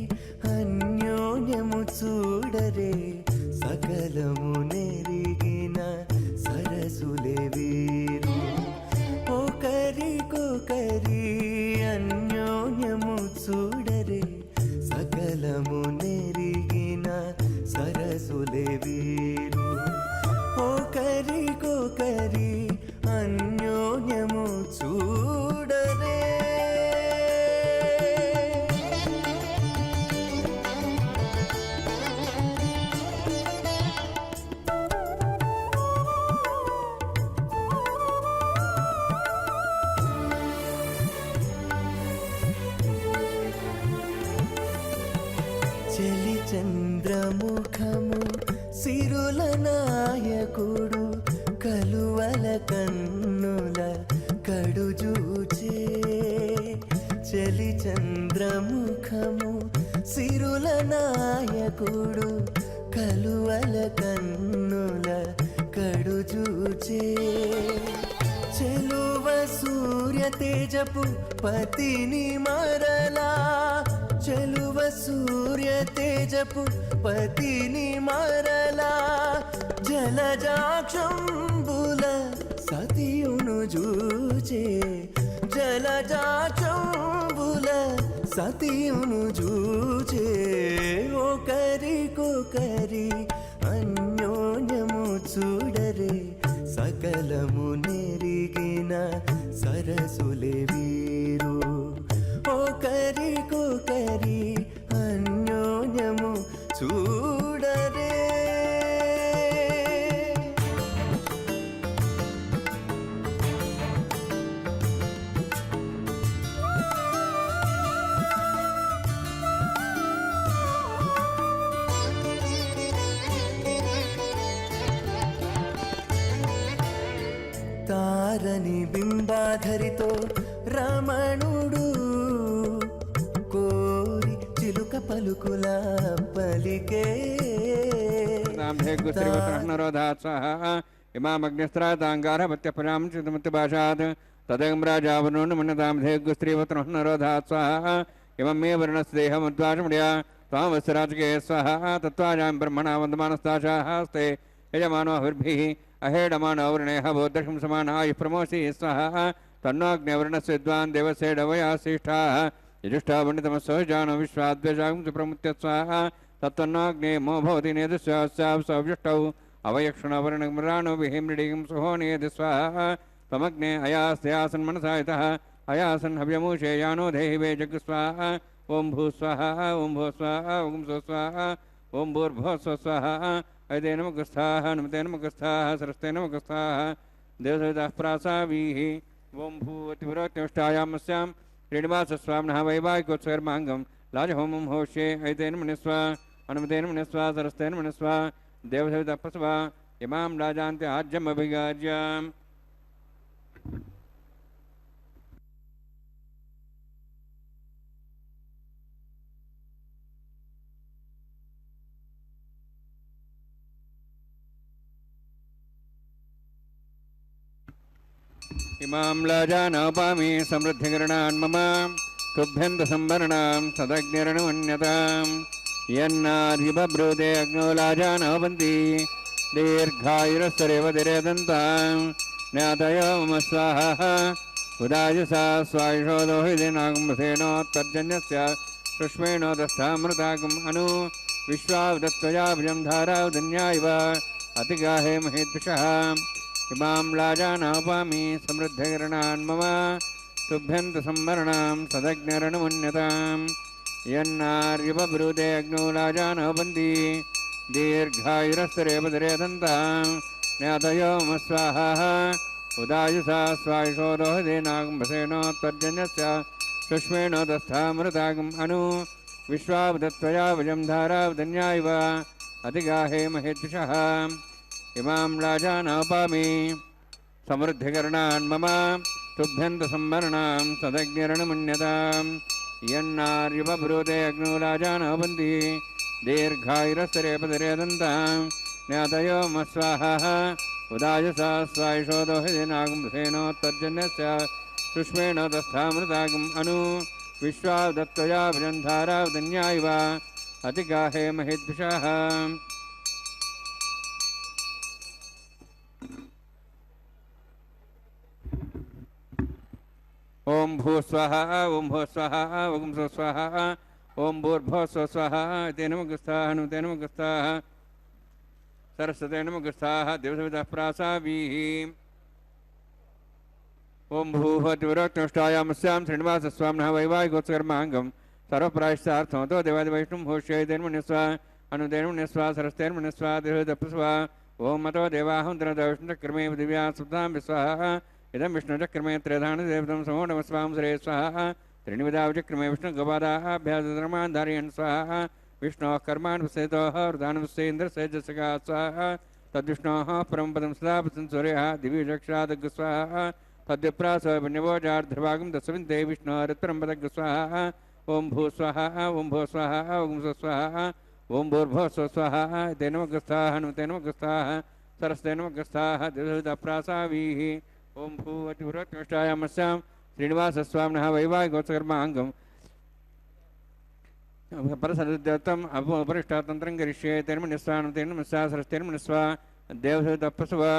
అన్యోన్యము చూడరే సకలము నెరిగిన సరసులే వీరు ఒకరికొకరి అన్యోన్యము చూడరే సకలము నెరిగిన సరసులే వీరు ఒకరికొకరి అన్యోన్యము చూడరే చెలి చంద్రముఖము సిరుల నాయకుడు కలువల కన్నుల కడుజూచే చెలి చంద్రముఖము సిరుల నాయకుడు కలువల కన్నుల కడుజూచే చెలువ సూర్య తేజపు పతిని మరలా చెలువ సూర్య తేజపు పతిని మరలా జలజాక్షంబుల సతియును జూచే జలజాక్షంబుల సతియును జూచే ఒకరికొకరి అన్యోన్యము చూడరే సకలము నెరిగిన సరసులే వీరు ఒకరికొకరి అన్యోన్యము చూడరే తారని బింబాధరితో రమణుడు కోరి చిలుక పలుకుల పలికే ఇమామగ్నిస్త్రాతాంగారపత్యపరాం చితమత్యభాషాత్ తదేం రాజావనోన్ మన్నతాం ధేగ్స్త్రీవత్నరోధాత్ స్వాహ ఇమం మే వర్ణస్దేహముద్వాషముడియా त्वामस्राजके स्वाहा तत्त्वाजां ब्रह्मणा वन्दमानस्ताशास्ते यजमानो हविर्भिः अहेडमानो वृणेह बोद्धशं समानाय प्रमोषि स्वाहा तन्नोऽग्निवर्णस्य विद्वान् देवसेडवया श्रेष्ठाः यजुष्ठा वण्डितमस्सो जानो विश्वाद्वेषां सुप्रमुत्य स्वाहा तत्त्वन्नोऽग्ने मो भवति नेदस्यास्यां सव्युष्टौ अवयक्षणवर्णमृणानो विहिमृडिं सुहोनेदि स्वाहा त्वमग्ने अयास्यासन् मनसा यतः अयासन् हव्यमूषे यानो देहि वे जग्स्वाहा ओं भू स्वाहा ओं भो स्वाहा ओं सो स्वाहा ओं भूर्भुवः स्वाहा ऐते नमगस्थाः नमते नमगस्थाः सरस्ते नमगस्थाः देवसवितः प्रासावीः ओं भूवतिपुरोत्यष्टायामस्यां श्रीनिवासस्वामिनः वैवाहिकोत्सर्माङ्गं लाजहोमं होष्ये ऐतेन मनिस्व अनुमतेन मनिस्व सरस्तेन मनिस्व देवसवितः प्रसवा इमां राजान्ते आज्यमभिगाज्याम् इमां लाजानोपामि समृद्धिकरणान् मम तुभ्यन्तसंवरणां सदग्निरनुमन्यतां यन्नाधिबब्रूते अग्नो लाजानोपन्ति दीर्घायुरस्तरेवतिरेदन्तां ज्ञातयो मम स्वाहा उदायुषा स्वायुषोदो हि दिनागुम्भसेनोत्तर्जन्यस्य सुष्मेणोदस्थामृतागम् अनु विश्वावदत्त्वया भुजं धारावदन्यायव अतिगाहे महेद्विषः इमां लाजानोपामि समृद्धिकरणान् मम तुभ्यन्तसंवरणां सदग्निरनुमन्यतां यन्नार्यबब्रूते अग्नो लाजानोपन्ति दीर्घायुरस्तरेवतिरेदन्तां ज्ञातयो मम स्वाहा उदायुषा स्वायुषोदो हि दिनागुम्भसेनोत्तर्जन्यस्य सुष्मेणोदस्थामृतागम् अनु विश्वावदत्त्वया भुजं धारावदन्यायव अतिगाहे महेद्विषः इमां लाजानोपामि समृद्धिकरणान् मम तुभ्यन्तसंवरणां सदग्निरनुमन्यतां यन्नार्यबब्रूते अग्नो लाजानोपन्ति दीर्घायुरस्तरेपतिरेदन्तां ज्ञातयो मम स्वाहा उदायुषा स्वायुषोदो हि दिनागुम्भसेनोत्तर्जन्यस्य सुष्मेणोदस्थामृतागम् अनु विश्वावदत्त्वया भुजं धारावदन्यायव अतिगाहे महेद्विषः ओं भू स्वाहा ओं भो स्वाहा ओं सो स्वाहा ओं भूर्भुवः स्वाहा ते नमगस्थाः नुते नमगस्थाः सरस्वते नमगस्थाः देवसवितः प्रासावीः ओं भूवतिपुरोत्यष्टायामस्यां श्रीनिवासस्वामिनः वैवाहिकोत्सर्माङ्गं सर्वप्रायश्चार्थं तो देवादिवैष्णुं होष्ये तेन्मनिस्व अनुतेन्मनिस्व सरस्तेन्मनिस्व देवसवितः ओं मतो देवाहं विष्णुचक्रमे दिव्या सुप्तां विस्वाहा इदं विष्णुचक्रमे त्रेधानदेवतं समो नमस्वां श्रे स्वाहा त्रिनिविधावचक्रमे विष्णुगोपादाभ्यासधर्मान् धारयन् स्वाहा विष्णोः कर्मान् विसेतोः वृदानुविश्वेन्द्रसेजसका स्वाहा तद्विष्णोः परमपदं सदा सूर्यः दिव्यचक्षादग् स्वाहा तद्विप्रासवन्यवोजार्ध्रभागं दशविन्ते विष्णोरुत्तरं पदग् स्वाहा ओं भू स्वाहा ओं भो स्वाहा ओं सो स्वाहा ओं भूर्भुवः स्वाहा ते नमगस्थाः नुते नमगस्थाः सरस्ते नमगस्थाः देवसवितः प्रासावीः ओं भूवतिपुरोत्यष्टायामस्यां श्रीनिवासस्वामिनः वैवाहिकोत्सर्माङ्गं परसदत्तम् अपरिष्टातन्त्रं करिष्ये तेन्मनिस्वानं तेन्मनिस्वा सरस्तेन्मनिस्वा देवसवितः प्रसवा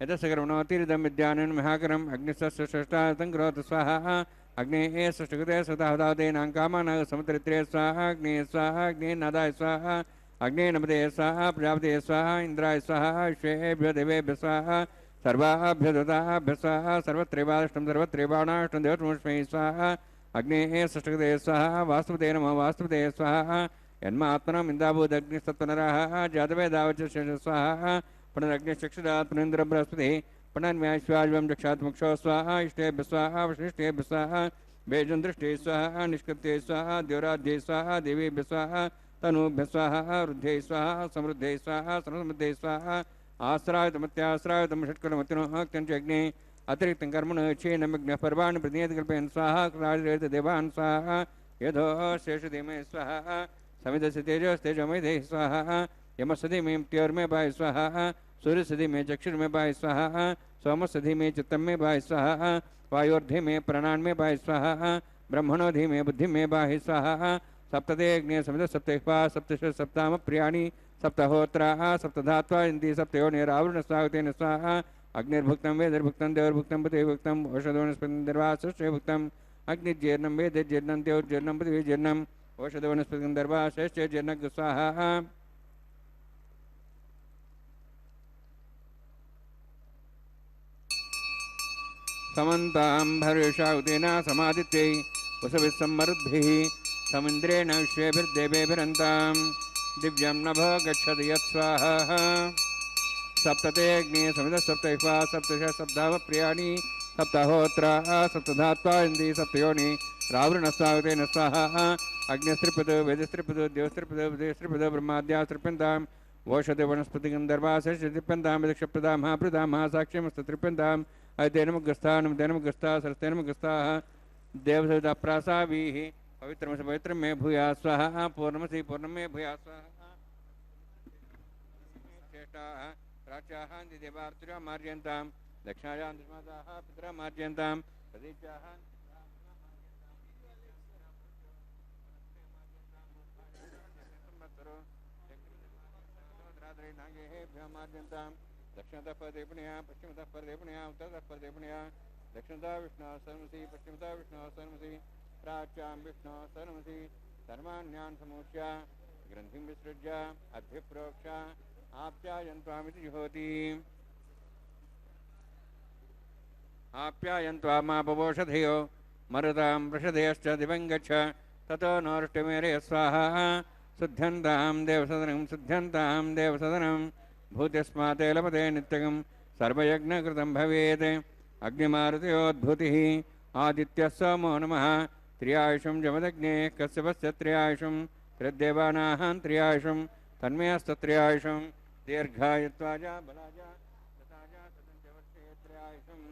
यतस्कर्मणोतिरिदं विद्यानं महाकरम् अग्निस्तस्य षष्ठातं करोतु स्वाहा अग्नेः षष्ठकृते स्वताहुतादेनां कामानः समुद्रित्रे स्वाहा अग्ने स्वाहा अग्ने नादाय स्वाहा अग्ने नमते स्वाहा प्रजापते स्वाहा इन्द्राय स्वाहा विश्वेभ्यो देवेभ्यः स्वाहा सर्वाभ्यो दूताभ्यः स्वाहा सर्वत्रैवाष्टं सर्वत्रैवाणाष्टं देवतमस्मै स्वाहा अग्नेः षष्ठकृते स्वाहा वास्तुपते नमः वास्तुपते स्वाहा यन्मात्मनम् इन्दाभूदग्निस्तत्त्वनरः जातवेदावच स्वाहा पुनरग्निश्चक्षुरात् पुनरिन्द्रं बृहस्पतिः पुनर्व्याश्वाजं जक्षात् मुक्षो स्वाहा इष्टेभ्यः स्वाहा वशिष्ठेभ्यः स्वाहा बेजं दृष्टे स्वाहा निष्कृत्ये स्वाहा द्योराध्ये स्वाहा देवीभ्यः स्वाहा तनूभ्यः स्वाहा वृद्धे स्वाहा समृद्धे स्वाहा सर्वसमृद्धे स्वाहा आश्रायतमत्याश्रायतं षट्कर्मतिनोः अग्ने अतिरिक्तं कर्मणः क्षेनमग्नः पर्वाणि प्रतिनिधिकल्पयन् स्वाहा देवान् स्वाहा यथो शेषधीमे स्वाहा समिधस्य तेजोस्तेजोमेधे स्वाहा यमसधि में त्योर्मे बाय स्वाहा सूर्यसधि में चक्षुर्मे बाय स्वाहा सोमसधि में चित्तम में बाय स्वाहा वायोर्धि में प्राणान में बाय स्वाहा ब्रह्मणोधि में बुद्धि में बाय स्वाहा सप्तते अग्ने समित सप्तहिपा सप्तश सप्ताम प्रियाणि सप्तहोत्राः सप्तधात्वा इन्दी सप्तयोनिरावृण स्वागतेन स्वाहा अग्निर्भुक्तं वेदर्भुक्तं देवर्भुक्तं पतिर्भुक्तं औषधवनस्पतिर्भुक्तं अग्निजीर्णं वेदजीर्णं देवजीर्णं पृथ्वीजीर्णम् औषधवनस्पतिर्भुक्तं स्वाहा समन्तां भर्षाउतेन समादित्यै वसुभिः सम्मरुद्भिः समिन्द्रेण विश्वेभिर्देवेभिरन्तां दिव्यं नभ गच्छति यत्स्वाहा सप्तते अग्ने समितः सप्तहिपा सप्तश सप्ताम प्रियाणि सप्तहोत्राः सप्तधात्वा इन्दी सप्तयोनि रावृणस्वागतेन स्वाहा अग्निस्त्रिपद वेदस्त्रिपद देवस्त्रिपद विदेस्त्रिपद ब्रह्माद्यास्त्रिप्यन्ताम् ओषधे वनस्पतिगन्धर्वासृप्यन्तां विदक्षप्रदा महाप्रदा महासाक्ष्यमस्तत्रिप्यन्ताम् अयतेनमुग्रस्था सरस्तेनमुग्रस्ताः देवसविताप्रासावीः पवित्रमसि पवित्रं मे भूया स्वाहा पूर्णमसि पूर्णं मे भूया स्वाहा श्रेष्ठाः प्राच्याः देवार्चुरा मार्जयन्तां दक्षिणायां दुष्माताः पितरा मार्जयन्तां प्रदीच्याः मार्जयन्तां दक्षिणतः परदेवपुण्या पश्चिमतः परदेवपुण्या उत्तरतः परदेवपुण्या दक्षिणतः विष्णुः सर्वमसि पश्चिमतः विष्णुः सर्वमसि प्राच्यां विष्णुः सर्वमसि सर्वाण्यान् समूच्य ग्रन्थिं विसृज्य अभ्युप्रोक्ष आप्यायन्त्वामिति जुहोति आप्यायन्त्वामापवोषधयो मरुतां वृषधयश्च दिवं गच्छ ततो नोष्टमेरे स्वाहा शुद्ध्यन्तां देवसदनं भूतिस्माते लभते नित्यं सर्वयज्ञकृतं भवेत् अग्निमारुतयोद्भूतिः आदित्यः सोमो नमः त्र्यायुषं जमदग्ने कश्यपस्य त्र्यायुषं त्रिदेवानाः त्र्यायुषं तन्मयस्तत्र्यायुषं दीर्घायुत्वाजा बलाजा तथाजा सदञ्चवर्षे त्र्यायुषम्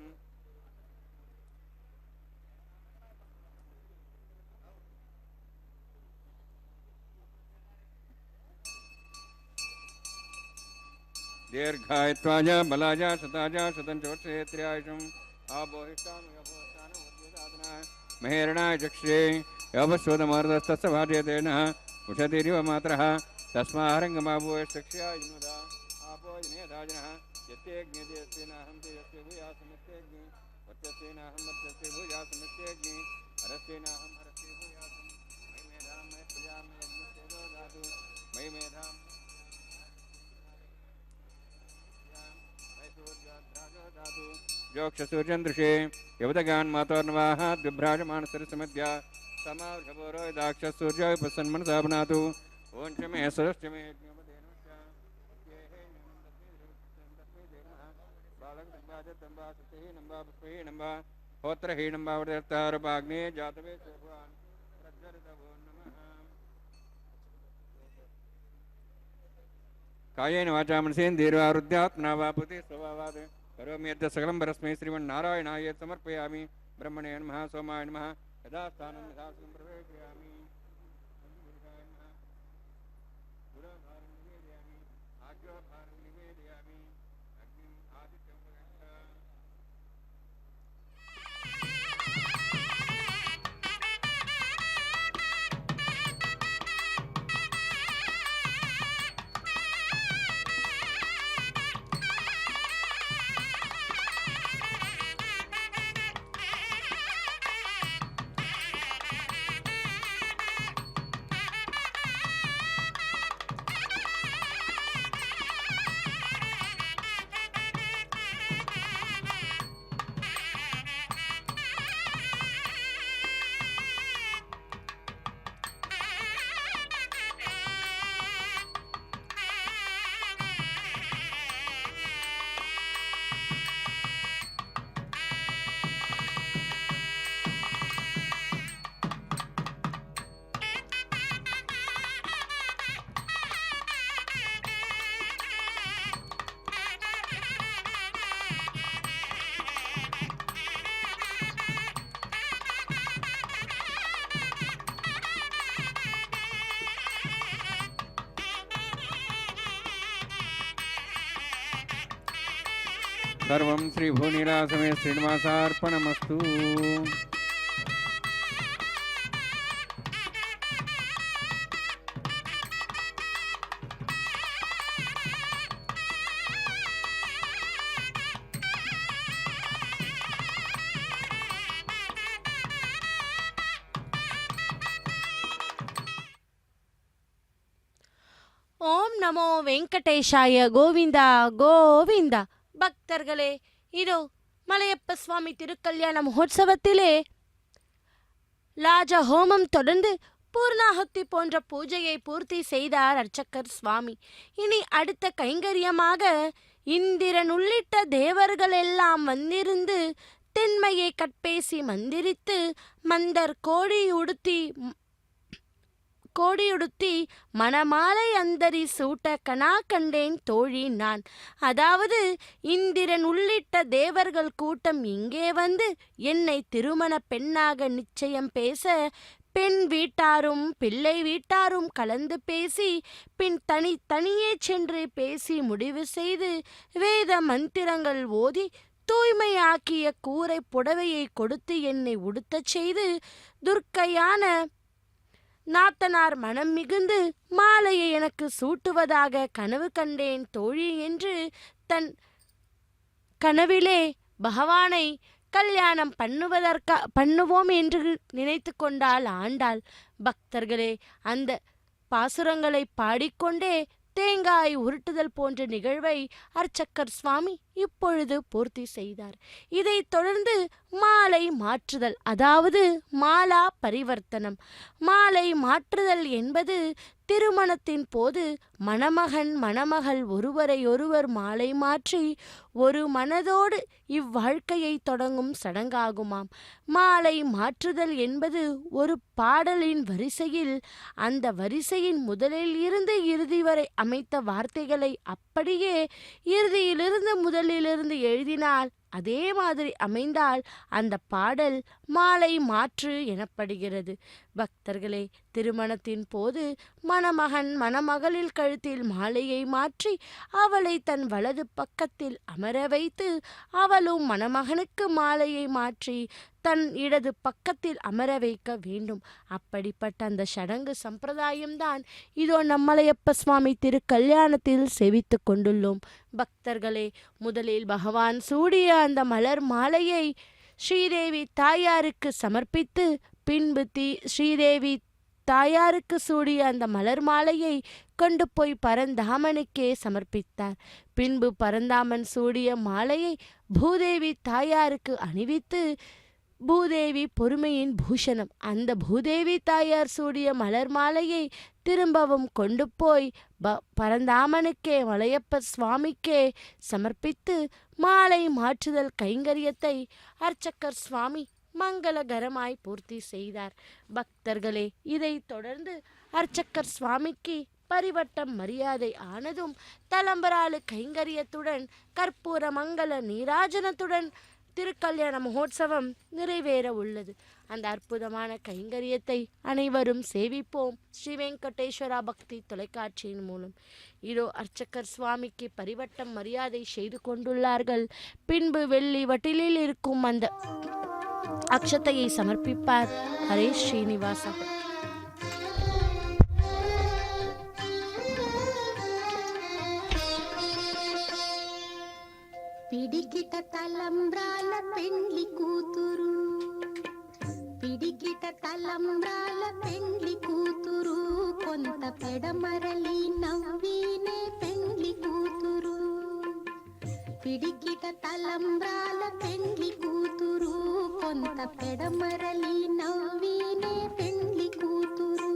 दीर्घायत्वाजा बलाजा शताजा शतञ्चवर्षे त्र्यायुषम् आबोहिष्टानुसाधना महेरणाय चक्षे यवस्वदमार्दस्तस्य भार्यतेन उषतिरिव मात्रः तस्मारङ्गमाभूयश्चक्ष्या युनदा आपो जनेदाजनः यत्येऽग्निदेस्तेनाहं तेजस्ते भूयासमस्तेऽग्नि वर्चस्तेनाहं वर्चस्ते भूयासमस्तेऽग्नि हरस्तेनाहं हरस्ते भूयासं मयि मेधां मयि प्रजां मयि अग्निस्तेजो दातु मयि मेधां जोक्षसूर्यन्दृशे यवदगान् मातोर्नवाः द्विभ्राजमानसरसमध्या समावृषभोरो यदाक्षसूर्यो उपसन्मनसा पुनातु ओं च मे सरश्च मे नम्बा होत्रहीनं बावदत्तारूपाग्ने जातवे भगवान् प्रज्वलितवो नमः कायेन वाचा मनसेन्द्रियारुद्यात्मना वा पुते स्वभावात् करोमि यद् सकलं परस्मै श्रीमन्नारायणाय समर्पयामि ब्रह्मणे नमः सोमाय नमः यदा स्थानं यथासनं प्रवेशयामि गुरुभारं निवेदयामि आज्ञोभारं निवेदयामि अग्निं आदित्यं सर्वं श्रीभूनिलासमे श्रीनिवासार्पणमस्तु। ஓம் நமோ வெங்கடேஷாய கோவிந்தா கோவிந்தா. பக்தர்களே, இதோ மலையப்ப சுவாமி திருக்கல்யாண மகோத்சவத்திலே லாஜ ஹோமம் தொடர்ந்து பூர்ணாகுத்தி போன்ற பூஜையை பூர்த்தி செய்தார் அர்ச்சகர் சுவாமி. இனி அடுத்த கைங்கரியமாக இந்திரன் உள்ளிட்ட தேவர்கள் எல்லாம் வந்திருந்து தென்மையை கட்பேசி மந்திரித்து மந்தர் கோடியுடுத்தி மணமாலை அந்தரி சூட்ட கனா கண்டேன் தோழி நான். அதாவது இந்திரன் உள்ளிட்ட தேவர்கள் கூட்டம் இங்கே வந்து என்னை திருமண பெண்ணாக நிச்சயம் பேச பெண் வீட்டாரும் பிள்ளை வீட்டாரும் கலந்து பேசி பின் தனியே சென்று பேசி முடிவு செய்து வேத மந்திரங்கள் ஓதி தூய்மையாக்கிய கூரை புடவையை கொடுத்து என்னை உடுத்தச் செய்து துர்க்கையான நாத்தனார் மனம் மிகுந்து மாலையை எனக்கு சூட்டுவதாக கனவு கண்டேன் தோழி என்று தன் கனவிலே பகவானை கல்யாணம் பண்ணுவோம் என்று நினைத்து கொண்டாள் ஆண்டாள். பக்தர்களே, அந்த பாசுரங்களை பாடிக்கொண்டே தேங்காய் உருட்டுதல் போன்ற நிகழ்வை அர்ச்சகர் சுவாமி இப்பொழுது பூர்த்தி செய்தார். இதைத் தொடர்ந்து மாலை மாற்றுதல், அதாவது மாலா பரிவர்த்தனம். மாலை மாற்றுதல் என்பது திருமணத்தின் போது மணமகன் மணமகள் ஒருவரையொருவர் மாலை மாற்றி ஒரு மனதோடு இவ்வாழ்க்கையை தொடங்கும் சடங்காகுமாம். மாலை மாற்றுதல் என்பது ஒரு பாடலின் வரிசையில் அந்த வரிசையின் முதலில் இருந்து இறுதி வரை அமைத்த வார்த்தைகளை அப்படியே இறுதியிலிருந்து முதலிலிருந்து எழுதினால் அதே மாதிரி அமைந்தால் அந்த பாடல் மாலை மாற்று எனப்படுகிறது. பக்தர்களே, திருமணத்தின் போது மணமகன் மணமகளில் கழுத்தில் மாலையை மாற்றி அவளை தன் வலது பக்கத்தில் அமர வைத்து அவளும் மணமகனுக்கு மாலையை மாற்றி தன் இடது பக்கத்தில் அமர வைக்க வேண்டும். அப்படிப்பட்ட அந்த சடங்கு சம்பிரதாயம்தான் இதோ நம்மளையப்ப சுவாமி திருக்கல்யாணத்தில் செவித்து கொண்டுள்ளோம். பக்தர்களே, முதலில் பகவான் சூடிய அந்த மலர் மாலையை ஸ்ரீதேவி தாயாருக்கு சமர்ப்பித்து பின்பு ஸ்ரீதேவி தாயாருக்கு சூடிய அந்த மலர் மாலையை கொண்டு போய் பரந்தாமனுக்கே சமர்ப்பித்தார். பின்பு பரந்தாமன் சூடிய மாலையை பூதேவி தாயாருக்கு அணிவித்து பூதேவி பொறுமையின் பூஷணம் அந்த பூதேவி தாயார் சூடிய மலர் மாலையை திரும்பவும் கொண்டு போய் பரந்தாமனுக்கே மலையப்ப சுவாமிக்கே சமர்ப்பித்து மாலை மாற்றுதல் கைங்கரியத்தை அர்ச்சகர் சுவாமி மங்களகரமாய் பூர்த்தி செய்தார். பக்தர்களே, இதைத் தொடர்ந்து அர்ச்சகர் சுவாமிக்கு பரிவட்டம் மரியாதை ஆனதும் தலம்பராளு கைங்கரியத்துடன் கற்பூர மங்கள நீராஜனத்துடன் திருக்கல்யாண மகோத்சவம் நிறைவேற உள்ளது. அந்த அற்புதமான கைங்கரியத்தை அனைவரும் சேவிப்போம் ஸ்ரீ வெங்கடேஸ்வரா பக்தி தொலைக்காட்சியின் மூலம். இதோ அர்ச்சகர் சுவாமிக்கு பரிவட்டம் மரியாதை செய்து கொண்டுள்ளார்கள். பின்பு வெள்ளி வட்டிலில் இருக்கும் அந்த அக்ஷதையை சமர்ப்பிப்பார் ஹரே ஸ்ரீனிவாசா. పిడికిట తలంబ్రాల పెండ్లి కూతురు, పిడికిట తలంబ్రాల పెండ్లి కూతురు, కొంత పెడమరలి నవ్వినే పెండ్లి కూతురు. పిడికిట తలంబ్రాల పెండ్లి కూతురు, కొంత పెడమరలి నవ్వినే పెండ్లి కూతురు.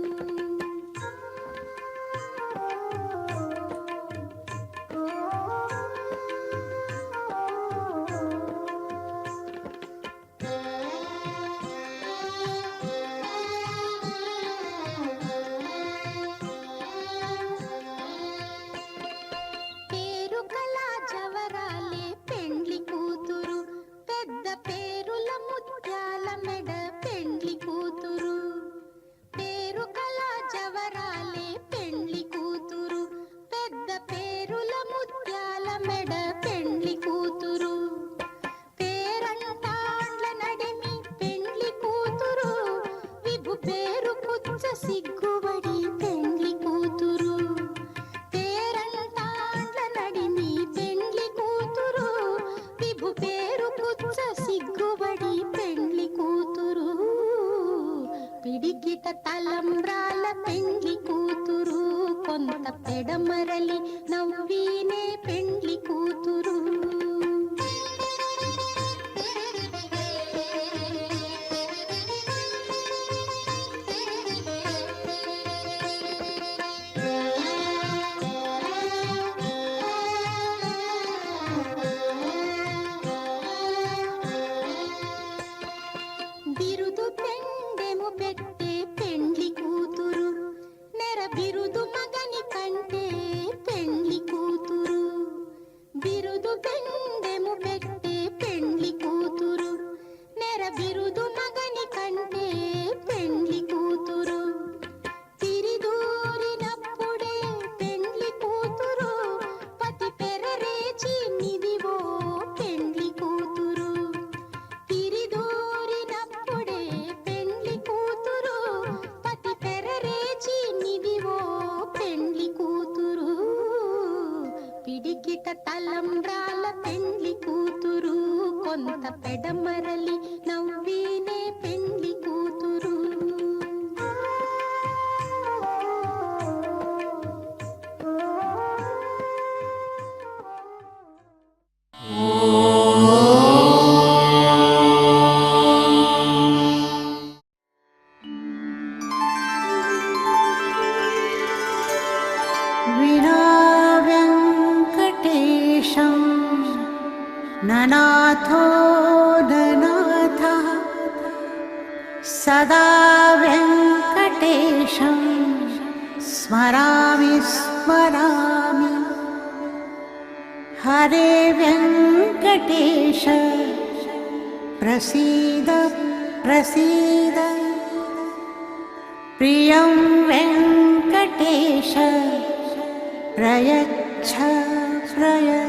కొంత పెడమరలి నవ్వీనే పెండ్లి కూతురు. బిరుదు పెండెము పెట్టే పెండ్లి కూతురు, నెర బిరుదు మగని కంటే పెండ్లి కూతురు. బిరుదు పెండెము పెట్టే పెండ్లి కూతురు, నెర బిరుదు మగని కంటే పెండ్లి కూతురు. తిరిదూరినప్పుడే పెండ్లి కూతురు, పతి పెరరేచి నిదివో పెండ్లి కూతురు. తిరిదూరినప్పుడే పెండ్లి కూతురు, పతి పెరరేచి నిదివో పెండ్లి కూతురు. పిడికిట తలంబ్రాల పెండ్లి కూతురు, కొంత పెడమరలి నవ్వీనే పెండ్లి కూతురు. विना वेङ्कटेशं ननाथो ननाथः, सदा वेङ्कटेशं स्मरामि स्मरामि. हरे वेङ्कटेश प्रसीद प्रसीद, प्रियं वेङ्कटेश प्रयच्छ प्रयच्छ.